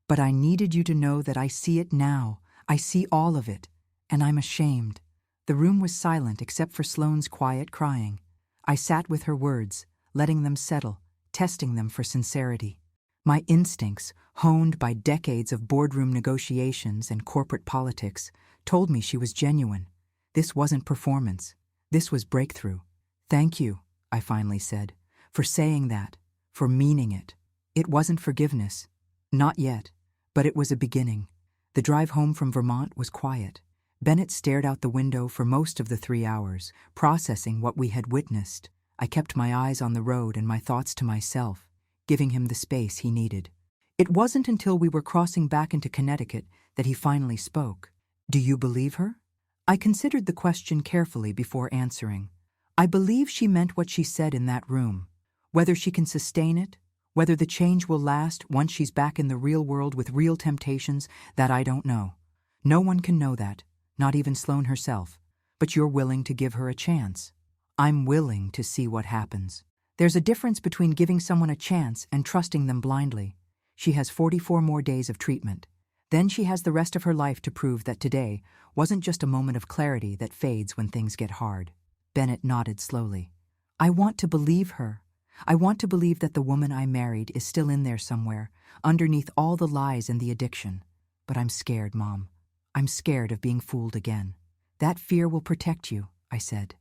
Speaker 1: But I needed you to know that I see it now. I see all of it, and I'm ashamed." The room was silent except for Sloane's quiet crying. I sat with her words, letting them settle, testing them for sincerity. My instincts, honed by decades of boardroom negotiations and corporate politics, told me she was genuine. This wasn't performance. This was breakthrough. "Thank you," I finally said, "for saying that, for meaning it." It wasn't forgiveness. Not yet, but it was a beginning. The drive home from Vermont was quiet. Bennett stared out the window for most of the 3 hours, processing what we had witnessed. I kept my eyes on the road and my thoughts to myself, giving him the space he needed. It wasn't until we were crossing back into Connecticut that he finally spoke. "Do you believe her?" I considered the question carefully before answering. I believe she meant what she said in that room. Whether she can sustain it, whether the change will last once she's back in the real world with real temptations, that I don't know. No one can know that. Not even Sloane herself, but you're willing to give her a chance. I'm willing to see what happens. There's a difference between giving someone a chance and trusting them blindly. She has 44 more days of treatment. Then she has the rest of her life to prove that today wasn't just a moment of clarity that fades when things get hard. Bennett nodded slowly. "I want to believe her. I want to believe that the woman I married is still in there somewhere, underneath all the lies and the addiction. But I'm scared, Mom. I'm scared of being fooled again." "That fear will protect you," I said.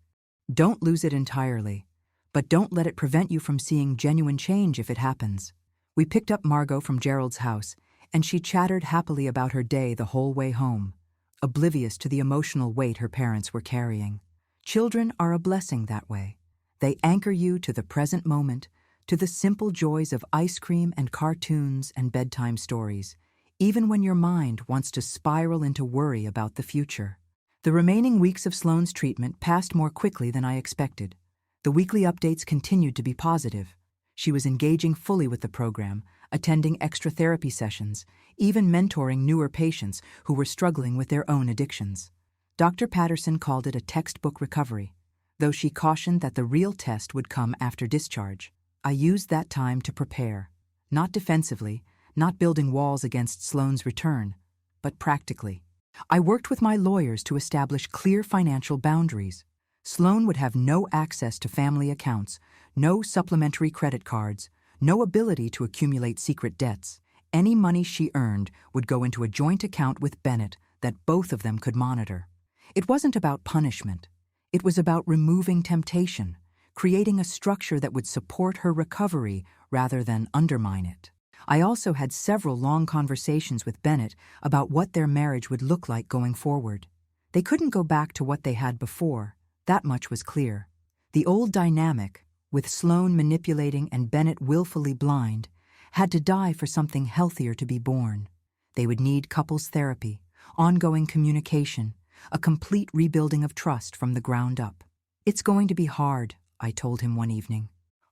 Speaker 1: "Don't lose it entirely, but don't let it prevent you from seeing genuine change if it happens." We picked up Margot from Gerald's house, and she chattered happily about her day the whole way home, oblivious to the emotional weight her parents were carrying. Children are a blessing that way. They anchor you to the present moment, to the simple joys of ice cream and cartoons and bedtime stories, even when your mind wants to spiral into worry about the future. The remaining weeks of Sloane's treatment passed more quickly than I expected. The weekly updates continued to be positive. She was engaging fully with the program, attending extra therapy sessions, even mentoring newer patients who were struggling with their own addictions. Dr. Patterson called it a textbook recovery. though she cautioned that the real test would come after discharge. I used that time to prepare, not defensively, not building walls against Sloane's return, but practically. I worked with my lawyers to establish clear financial boundaries. Sloane would have no access to family accounts, no supplementary credit cards, no ability to accumulate secret debts. Any money she earned would go into a joint account with Bennett that both of them could monitor. It wasn't about punishment. It was about removing temptation, creating a structure that would support her recovery rather than undermine it. I also had several long conversations with Bennett about what their marriage would look like going forward. They couldn't go back to what they had before. That much was clear. The old dynamic, with Sloane manipulating and Bennett willfully blind, had to die for something healthier to be born. They would need couples therapy, ongoing communication, a complete rebuilding of trust from the ground up. "It's going to be hard," I told him one evening.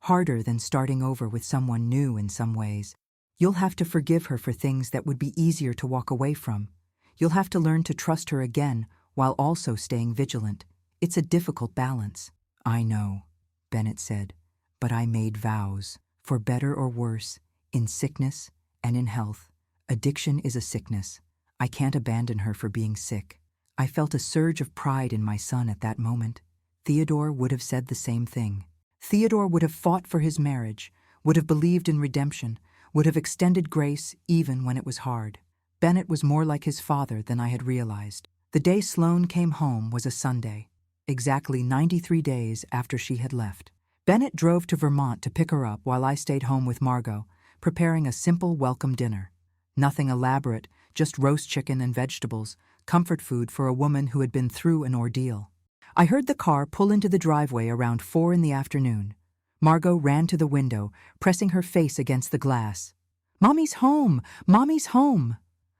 Speaker 1: "Harder than starting over with someone new in some ways. You'll have to forgive her for things that would be easier to walk away from. You'll have to learn to trust her again while also staying vigilant. It's a difficult balance." "I know," Bennett said, "but I made vows, for better or worse, in sickness and in health. Addiction is a sickness. I can't abandon her for being sick." I felt a surge of pride in my son at that moment. Theodore would have said the same thing. Theodore would have fought for his marriage, would have believed in redemption, would have extended grace even when it was hard. Bennett was more like his father than I had realized. The day Sloane came home was a Sunday, exactly 93 days after she had left. Bennett drove to Vermont to pick her up while I stayed home with Margot, preparing a simple welcome dinner. Nothing elaborate, just roast chicken and vegetables, comfort food for a woman who had been through an ordeal. I heard the car pull into the driveway around 4 in the afternoon. Margot ran to the window, pressing her face against the glass. "Mommy's home! Mommy's home!"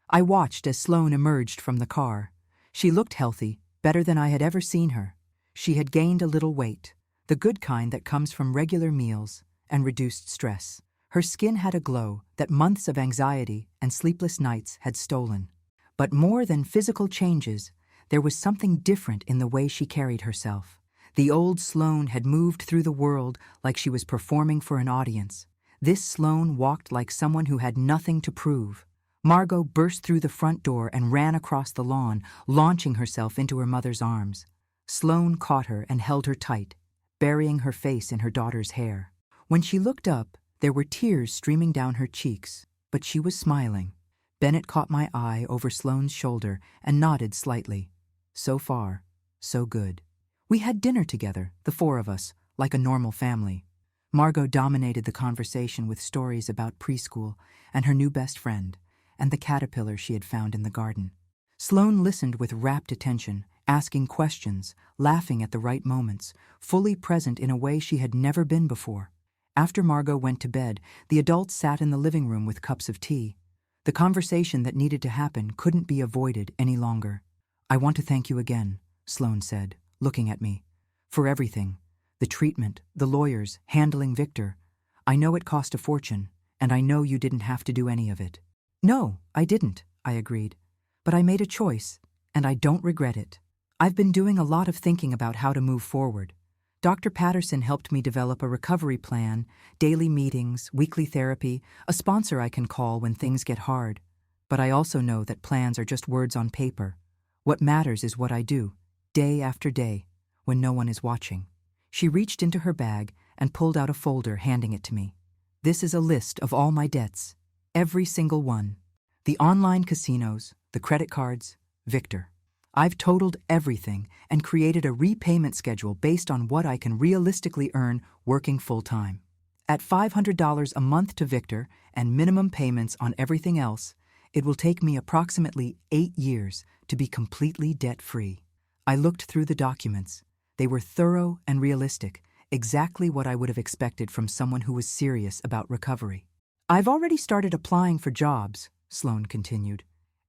Speaker 1: I watched as Sloane emerged from the car. She looked healthy, better than I had ever seen her. She had gained a little weight, the good kind that comes from regular meals and reduced stress. Her skin had a glow that months of anxiety and sleepless nights had stolen. But more than physical changes, there was something different in the way she carried herself. The old Sloane had moved through the world like she was performing for an audience. This Sloane walked like someone who had nothing to prove. Margot burst through the front door and ran across the lawn, launching herself into her mother's arms. Sloane caught her and held her tight, burying her face in her daughter's hair. When she looked up, there were tears streaming down her cheeks, but she was smiling. Bennett caught my eye over Sloane's shoulder and nodded slightly. So far, so good. We had dinner together, the 4 of us, like a normal family. Margot dominated the conversation with stories about preschool and her new best friend, and the caterpillar she had found in the garden. Sloane listened with rapt attention, asking questions, laughing at the right moments, fully present in a way she had never been before. After Margot went to bed, the adults sat in the living room with cups of tea. The conversation that needed to happen couldn't be avoided any longer. "I want to thank you again," Sloane said, looking at me. "For everything. The treatment, the lawyers, handling Victor. I know it cost a fortune, and I know you didn't have to do any of it." "No, I didn't," I agreed. "But I made a choice, and I don't regret it. I've been doing a lot of thinking about how to move forward. Dr. Patterson helped me develop a recovery plan, daily meetings, weekly therapy, a sponsor I can call when things get hard. But I also know that plans are just words on paper. What matters is what I do, day after day, when no one is watching." She reached into her bag and pulled out a folder, handing it to me. "This is a list of all my debts, every single one. The online casinos, the credit cards, Victor. I've totaled everything and created a repayment schedule based on what I can realistically earn working full-time. At $500 a month to Victor and minimum payments on everything else, it will take me approximately 8 years to be completely debt-free." I looked through the documents. They were thorough and realistic, exactly what I would have expected from someone who was serious about recovery. "I've already started applying for jobs," Sloane continued.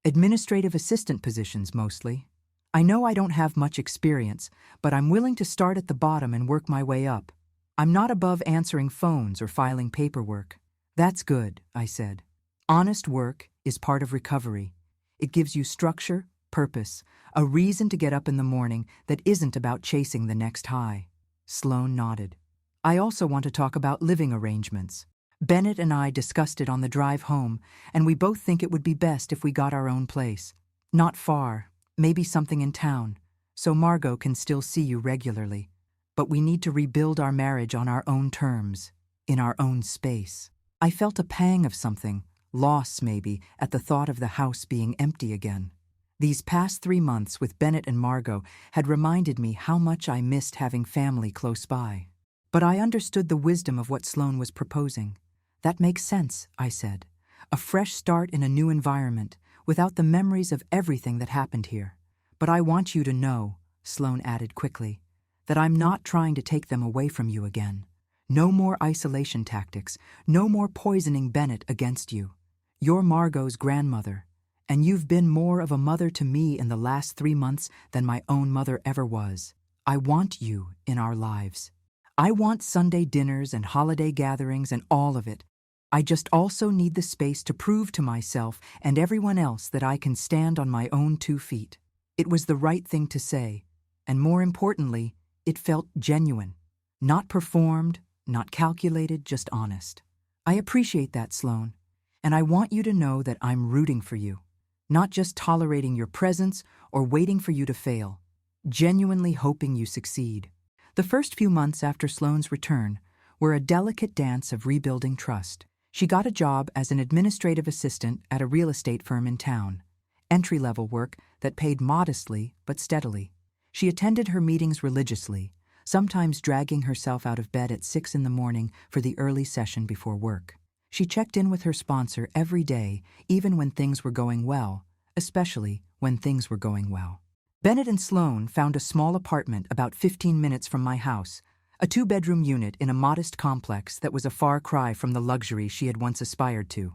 Speaker 1: "Administrative assistant positions mostly. I know I don't have much experience, but I'm willing to start at the bottom and work my way up. I'm not above answering phones or filing paperwork." "That's good," I said. "Honest work is part of recovery. It gives you structure, purpose, a reason to get up in the morning that isn't about chasing the next high." Sloane nodded. I also want to talk about living arrangements. Bennett and I discussed it on the drive home, and we both think it would be best if we got our own place. Not far, maybe something in town, so Margot can still see you regularly. But we need to rebuild our marriage on our own terms, in our own space. I felt a pang of something, loss maybe, at the thought of the house being empty again. These past 3 months with Bennett and Margot had reminded me how much I missed having family close by. But I understood the wisdom of what Sloane was proposing. That makes sense, I said. A fresh start in a new environment, without the memories of everything that happened here. But I want you to know, Sloane added quickly, that I'm not trying to take them away from you again. No more isolation tactics, no more poisoning Bennett against you. You're Margot's grandmother, and you've been more of a mother to me in the last 3 months than my own mother ever was. I want you in our lives. I want Sunday dinners and holiday gatherings and all of it. I just also need the space to prove to myself and everyone else that I can stand on my own 2 feet. It was the right thing to say, and more importantly, it felt genuine. Not performed, not calculated, just honest. I appreciate that, Sloane, and I want you to know that I'm rooting for you, not just tolerating your presence or waiting for you to fail, genuinely hoping you succeed. The first few months after Sloane's return were a delicate dance of rebuilding trust. She got a job as an administrative assistant at a real estate firm in town, entry-level work that paid modestly but steadily. She attended her meetings religiously, sometimes dragging herself out of bed at 6 in the morning for the early session before work. She checked in with her sponsor every day, even when things were going well, especially when things were going well. Bennett and Sloane found a small apartment about 15 minutes from my house, a 2-bedroom unit in a modest complex that was a far cry from the luxury she had once aspired to.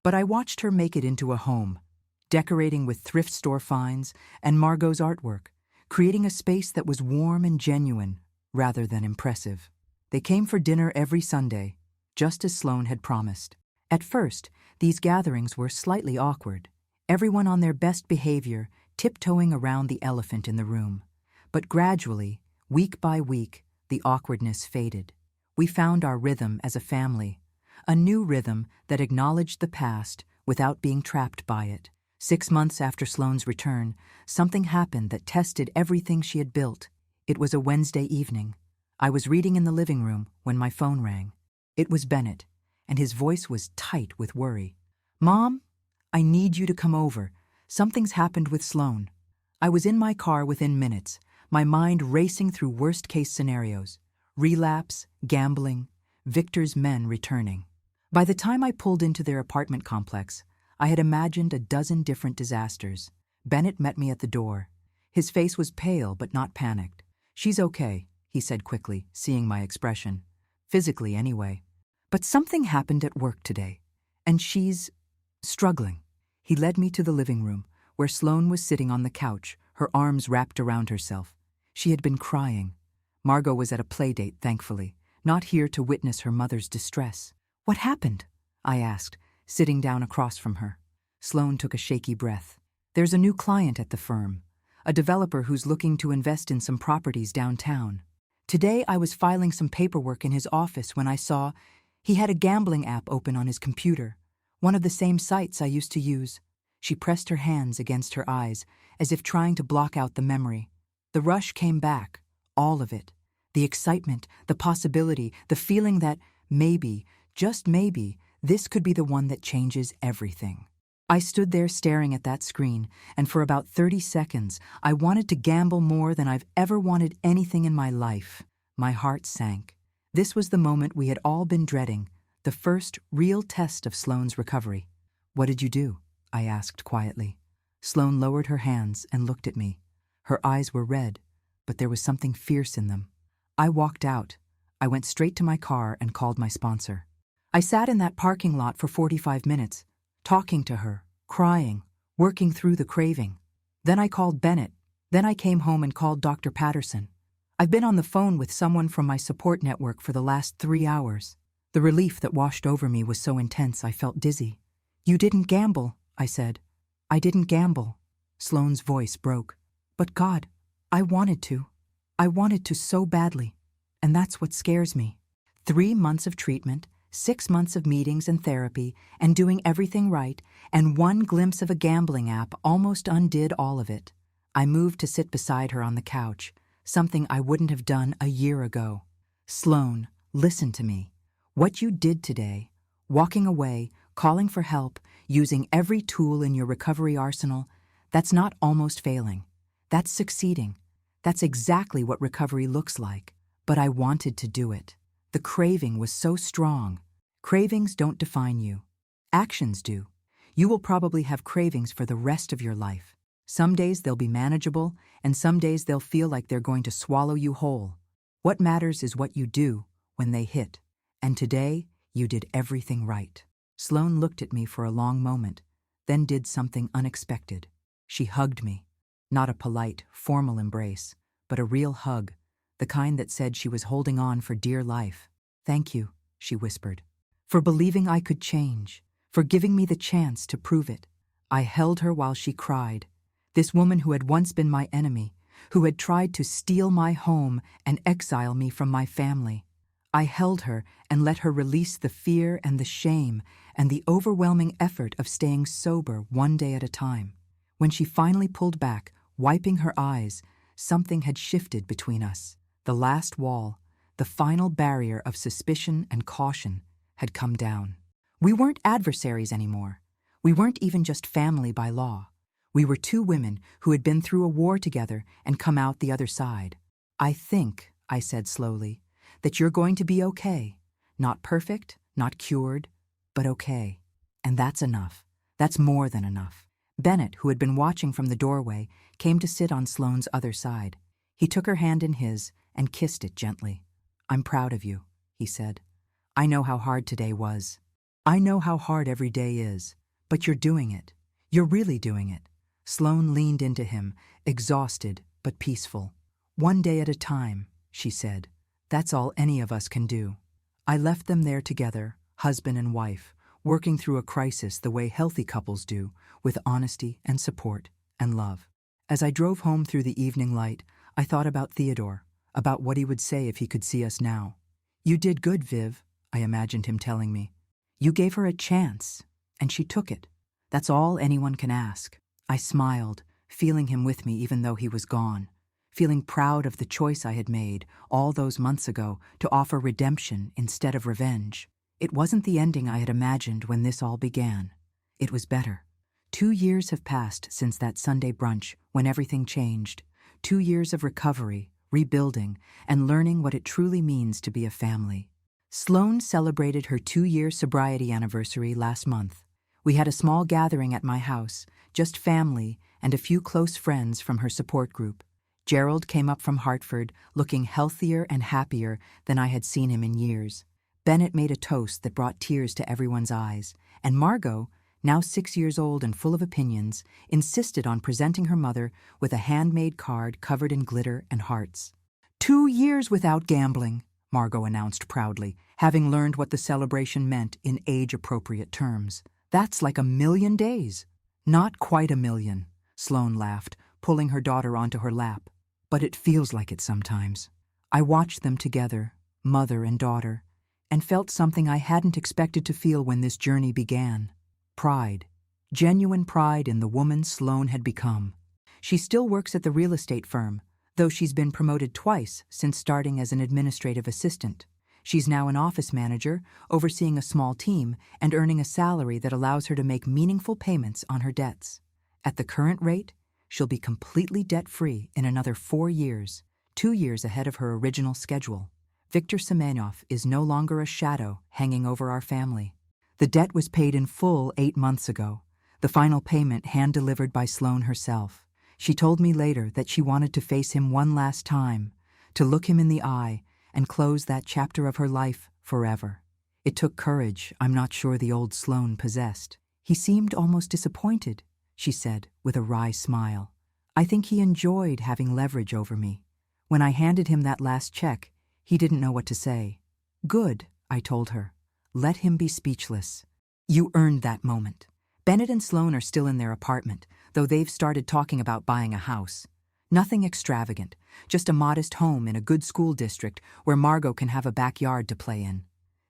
Speaker 1: But I watched her make it into a home, decorating with thrift store finds and Margot's artwork, creating a space that was warm and genuine rather than impressive. They came for dinner every Sunday, just as Sloane had promised. At first, these gatherings were slightly awkward, everyone on their best behavior, tiptoeing around the elephant in the room. But gradually, week by week, the awkwardness faded. We found our rhythm as a family, a new rhythm that acknowledged the past without being trapped by it. 6 months after Sloane's return, something happened that tested everything she had built. It was a Wednesday evening. I was reading in the living room when my phone rang. It was Bennett, and his voice was tight with worry. "Mom, I need you to come over. Something's happened with Sloane." I was in my car within minutes, my mind racing through worst-case scenarios. Relapse, gambling, Victor's men returning. By the time I pulled into their apartment complex, I had imagined a dozen different disasters. Bennett met me at the door. His face was pale but not panicked. "She's okay," he said quickly, seeing my expression. Physically, anyway. "But something happened at work today, and she's struggling." He led me to the living room, where Sloane was sitting on the couch, her arms wrapped around herself. She had been crying. Margot was at a play date, thankfully, not here to witness her mother's distress. "What happened?" I asked, sitting down across from her. Sloane took a shaky breath. "There's a new client at the firm, a developer who's looking to invest in some properties downtown. Today I was filing some paperwork in his office when I saw he had a gambling app open on his computer, one of the same sites I used to use." She pressed her hands against her eyes, as if trying to block out the memory. The rush came back, all of it. The excitement, the possibility, the feeling that maybe, just maybe, this could be the one that changes everything. I stood there staring at that screen, and for about 30 seconds, I wanted to gamble more than I've ever wanted anything in my life. My heart sank. This was the moment we had all been dreading, the first real test of Sloane's recovery. "What did you do?" I asked quietly. Sloane lowered her hands and looked at me. Her eyes were red, but there was something fierce in them. I walked out. I went straight to my car and called my sponsor. I sat in that parking lot for 45 minutes, talking to her, crying, working through the craving. Then I called Bennett. Then I came home and called Dr. Patterson. I've been on the phone with someone from my support network for the last 3 hours. The relief that washed over me was so intense I felt dizzy. "You didn't gamble," I said. "I didn't gamble." Sloane's voice broke. "But God, I wanted to. I wanted to so badly." And that's what scares me. 3 months of treatment, 6 months of meetings and therapy, and doing everything right, and one glimpse of a gambling app almost undid all of it. I moved to sit beside her on the couch, something I wouldn't have done a year ago. Sloan, listen to me. What you did today, walking away, calling for help, using every tool in your recovery arsenal, that's not almost failing. That's succeeding. That's exactly what recovery looks like. But I wanted to do it. The craving was so strong. Cravings don't define you. Actions do. You will probably have cravings for the rest of your life. Some days they'll be manageable, and some days they'll feel like they're going to swallow you whole. What matters is what you do when they hit. And today, you did everything right. Sloan looked at me for a long moment, then did something unexpected. She hugged me. Not a polite, formal embrace, but a real hug, the kind that said she was holding on for dear life. "Thank you," she whispered, "for believing I could change, for giving me the chance to prove it." I held her while she cried. This woman who had once been my enemy, who had tried to steal my home and exile me from my family. I held her and let her release the fear and the shame and the overwhelming effort of staying sober one day at a time. When she finally pulled back, wiping her eyes, something had shifted between us. The last wall, the final barrier of suspicion and caution, had come down. We weren't adversaries anymore. We weren't even just family by law. We were two women who had been through a war together and come out the other side. "I think," I said slowly, "that you're going to be okay. Not perfect, not cured, but okay. And that's enough. That's more than enough." Bennett, who had been watching from the doorway, came to sit on Sloane's other side. He took her hand in his and kissed it gently. "I'm proud of you," he said. "I know how hard today was. I know how hard every day is. But you're doing it. You're really doing it." Sloane leaned into him, exhausted but peaceful. "One day at a time," she said. "That's all any of us can do." I left them there together, husband and wife, working through a crisis the way healthy couples do, with honesty and support and love. As I drove home through the evening light, I thought about Theodore, about what he would say if he could see us now. "You did good, Viv," I imagined him telling me. "You gave her a chance, and she took it. That's all anyone can ask." I smiled, feeling him with me even though he was gone, feeling proud of the choice I had made all those months ago to offer redemption instead of revenge. It wasn't the ending I had imagined when this all began. It was better. 2 years have passed since that Sunday brunch when everything changed. 2 years of recovery, rebuilding, and learning what it truly means to be a family. Sloane celebrated her 2-year sobriety anniversary last month. We had a small gathering at my house, just family and a few close friends from her support group. Gerald came up from Hartford, looking healthier and happier than I had seen him in years. Bennett made a toast that brought tears to everyone's eyes, and Margot, now 6 years old and full of opinions, insisted on presenting her mother with a handmade card covered in glitter and hearts. 2 years without gambling," Margot announced proudly, having learned what the celebration meant in age-appropriate terms. "That's like 1,000,000 days." "Not quite 1,000,000, Sloane laughed, pulling her daughter onto her lap. "But it feels like it sometimes." I watched them together, mother and daughter, and felt something I hadn't expected to feel when this journey began. Pride. Genuine pride in the woman Sloane had become. She still works at the real estate firm, though she's been promoted twice since starting as an administrative assistant. She's now an office manager, overseeing a small team and earning a salary that allows her to make meaningful payments on her debts. At the current rate, she'll be completely debt-free in another 4 years, 2 years ahead of her original schedule. Viktor Semenov is no longer a shadow hanging over our family. The debt was paid in full 8 months ago, the final payment hand-delivered by Sloane herself. She told me later that she wanted to face him one last time, to look him in the eye and close that chapter of her life forever. It took courage I'm not sure the old Sloane possessed. "He seemed almost disappointed," she said with a wry smile. "I think he enjoyed having leverage over me. When I handed him that last check, he didn't know what to say." "Good," I told her. "Let him be speechless. You earned that moment." Bennett and Sloane are still in their apartment, though they've started talking about buying a house. Nothing extravagant, just a modest home in a good school district where Margot can have a backyard to play in.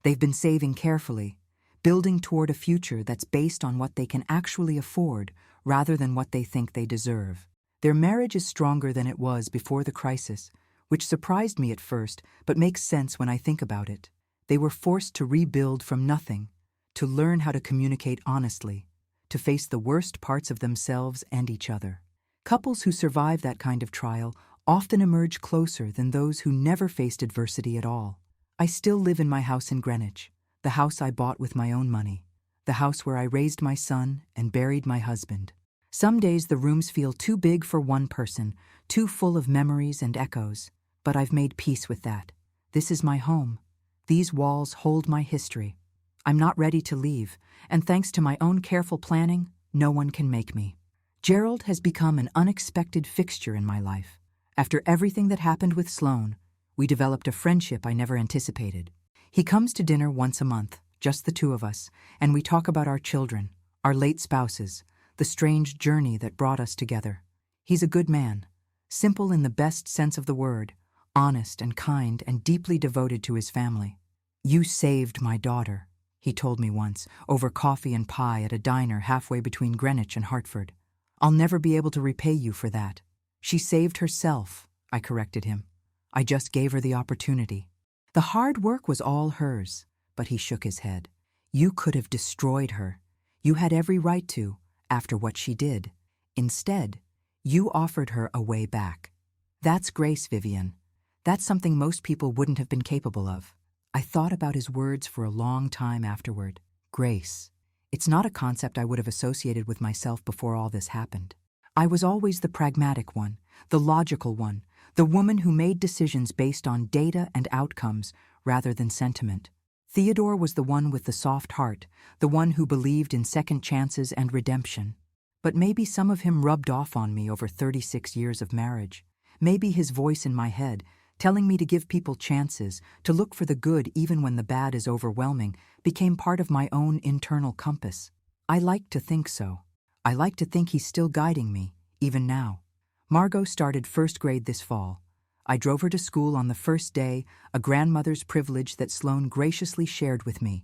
Speaker 1: They've been saving carefully, building toward a future that's based on what they can actually afford rather than what they think they deserve. Their marriage is stronger than it was before the crisis, which surprised me at first but makes sense when I think about it. They were forced to rebuild from nothing, to learn how to communicate honestly, to face the worst parts of themselves and each other. Couples who survive that kind of trial often emerge closer than those who never faced adversity at all. I still live in my house in Greenwich, the house I bought with my own money, the house where I raised my son and buried my husband. Some days the rooms feel too big for one person, too full of memories and echoes, but I've made peace with that. This is my home. These walls hold my history. I'm not ready to leave, and thanks to my own careful planning, no one can make me. Gerald has become an unexpected fixture in my life. After everything that happened with Sloane, we developed a friendship I never anticipated. He comes to dinner once a month, just the two of us, and we talk about our children, our late spouses, the strange journey that brought us together. He's a good man, simple in the best sense of the word, honest and kind and deeply devoted to his family. "You saved my daughter," he told me once, over coffee and pie at a diner halfway between Greenwich and Hartford. "I'll never be able to repay you for that." "She saved herself," I corrected him. "I just gave her the opportunity. The hard work was all hers," but he shook his head. "You could have destroyed her. You had every right to, after what she did. Instead, you offered her a way back. That's grace, Vivian. That's something most people wouldn't have been capable of." I thought about his words for a long time afterward. Grace. It's not a concept I would have associated with myself before all this happened. I was always the pragmatic one, the logical one, the woman who made decisions based on data and outcomes rather than sentiment. Theodore was the one with the soft heart, the one who believed in second chances and redemption. But maybe some of him rubbed off on me over 36 years of marriage. Maybe his voice in my head, telling me to give people chances, to look for the good even when the bad is overwhelming, became part of my own internal compass. I like to think so. I like to think he's still guiding me, even now. Margot started first grade this fall. I drove her to school on the first day, a grandmother's privilege that Sloane graciously shared with me.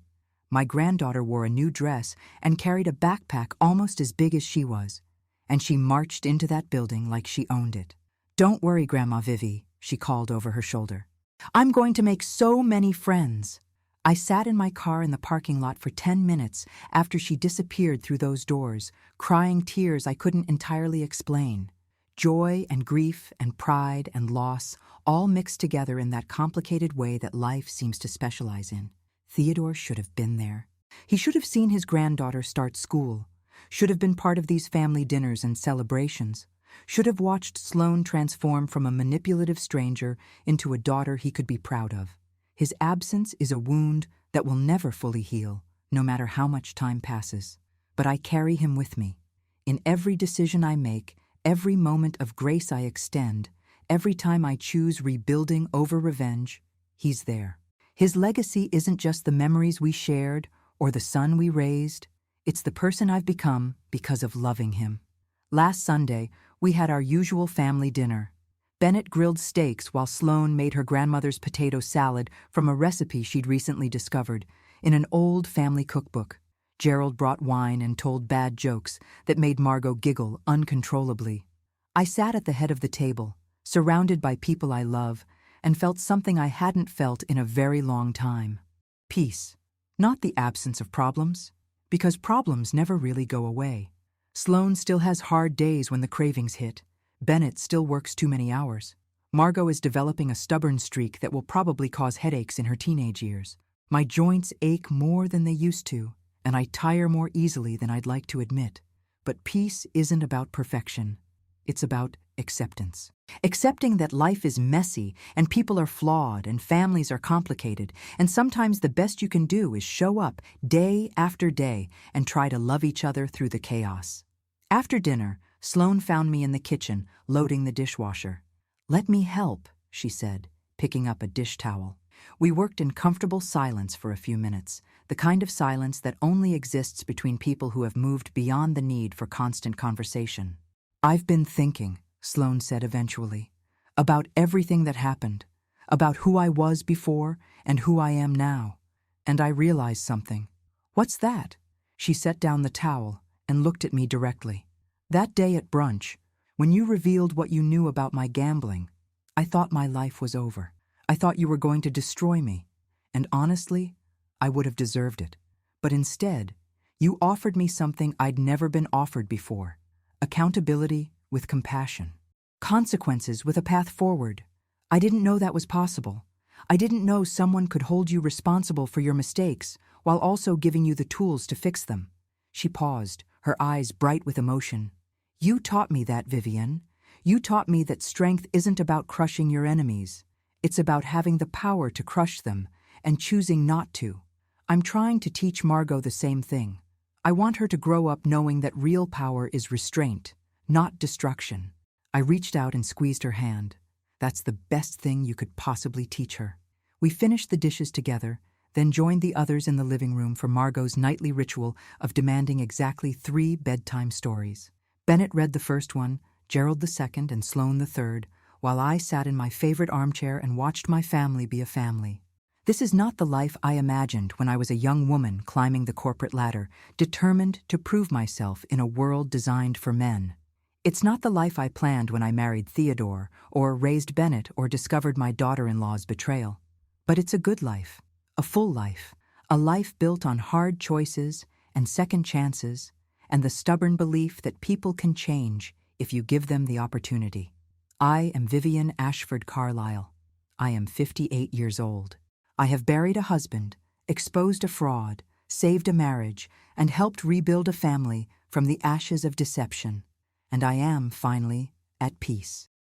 Speaker 1: My granddaughter wore a new dress and carried a backpack almost as big as she was, and she marched into that building like she owned it. "Don't worry, Grandma Vivi," she called over her shoulder. "I'm going to make so many friends." I sat in my car in the parking lot for 10 minutes after she disappeared through those doors, crying tears I couldn't entirely explain. Joy and grief and pride and loss all mixed together in that complicated way that life seems to specialize in. Theodore should have been there. He should have seen his granddaughter start school, should have been part of these family dinners and celebrations, should have watched Sloane transform from a manipulative stranger into a daughter he could be proud of. His absence is a wound that will never fully heal, no matter how much time passes. But I carry him with me. In every decision I make, every moment of grace I extend, every time I choose rebuilding over revenge, he's there. His legacy isn't just the memories we shared or the son we raised. It's the person I've become because of loving him. Last Sunday, we had our usual family dinner. Bennett grilled steaks while Sloane made her grandmother's potato salad from a recipe she'd recently discovered in an old family cookbook. Gerald brought wine and told bad jokes that made Margot giggle uncontrollably. I sat at the head of the table, surrounded by people I love, and felt something I hadn't felt in a very long time. Peace. Not the absence of problems, because problems never really go away. Sloane still has hard days when the cravings hit. Bennett still works too many hours. Margot is developing a stubborn streak that will probably cause headaches in her teenage years. My joints ache more than they used to, and I tire more easily than I'd like to admit. But peace isn't about perfection. It's about acceptance. Accepting that life is messy and people are flawed and families are complicated, and sometimes the best you can do is show up day after day and try to love each other through the chaos. After dinner, Sloane found me in the kitchen, loading the dishwasher. "Let me help," she said, picking up a dish towel. We worked in comfortable silence for a few minutes, the kind of silence that only exists between people who have moved beyond the need for constant conversation. "I've been thinking," Sloane said eventually. About everything that happened. About who I was before and who I am now. And I realized something. What's that? She set down the towel and looked at me directly. That day at brunch, when you revealed what you knew about my gambling, I thought my life was over. I thought you were going to destroy me. And honestly, I would have deserved it. But instead, you offered me something I'd never been offered before. Accountability with compassion. Consequences with a path forward. I didn't know that was possible. I didn't know someone could hold you responsible for your mistakes while also giving you the tools to fix them. She paused, her eyes bright with emotion. You taught me that, Vivian. You taught me that strength isn't about crushing your enemies. It's about having the power to crush them and choosing not to. I'm trying to teach Margot the same thing. I want her to grow up knowing that real power is restraint, not destruction. I reached out and squeezed her hand. That's the best thing you could possibly teach her. We finished the dishes together, then joined the others in the living room for Margot's nightly ritual of demanding exactly 3 bedtime stories. Bennett read the first one, Gerald the second, and Sloane the third, while I sat in my favorite armchair and watched my family be a family. This is not the life I imagined when I was a young woman climbing the corporate ladder, determined to prove myself in a world designed for men. It's not the life I planned when I married Theodore, or raised Bennett, or discovered my daughter-in-law's betrayal. But it's a good life, a full life, a life built on hard choices and second chances, and the stubborn belief that people can change if you give them the opportunity. I am Vivian Ashford Carlyle. I am 58 years old. I have buried a husband, exposed a fraud, saved a marriage, and helped rebuild a family from the ashes of deception. And I am, finally, at peace.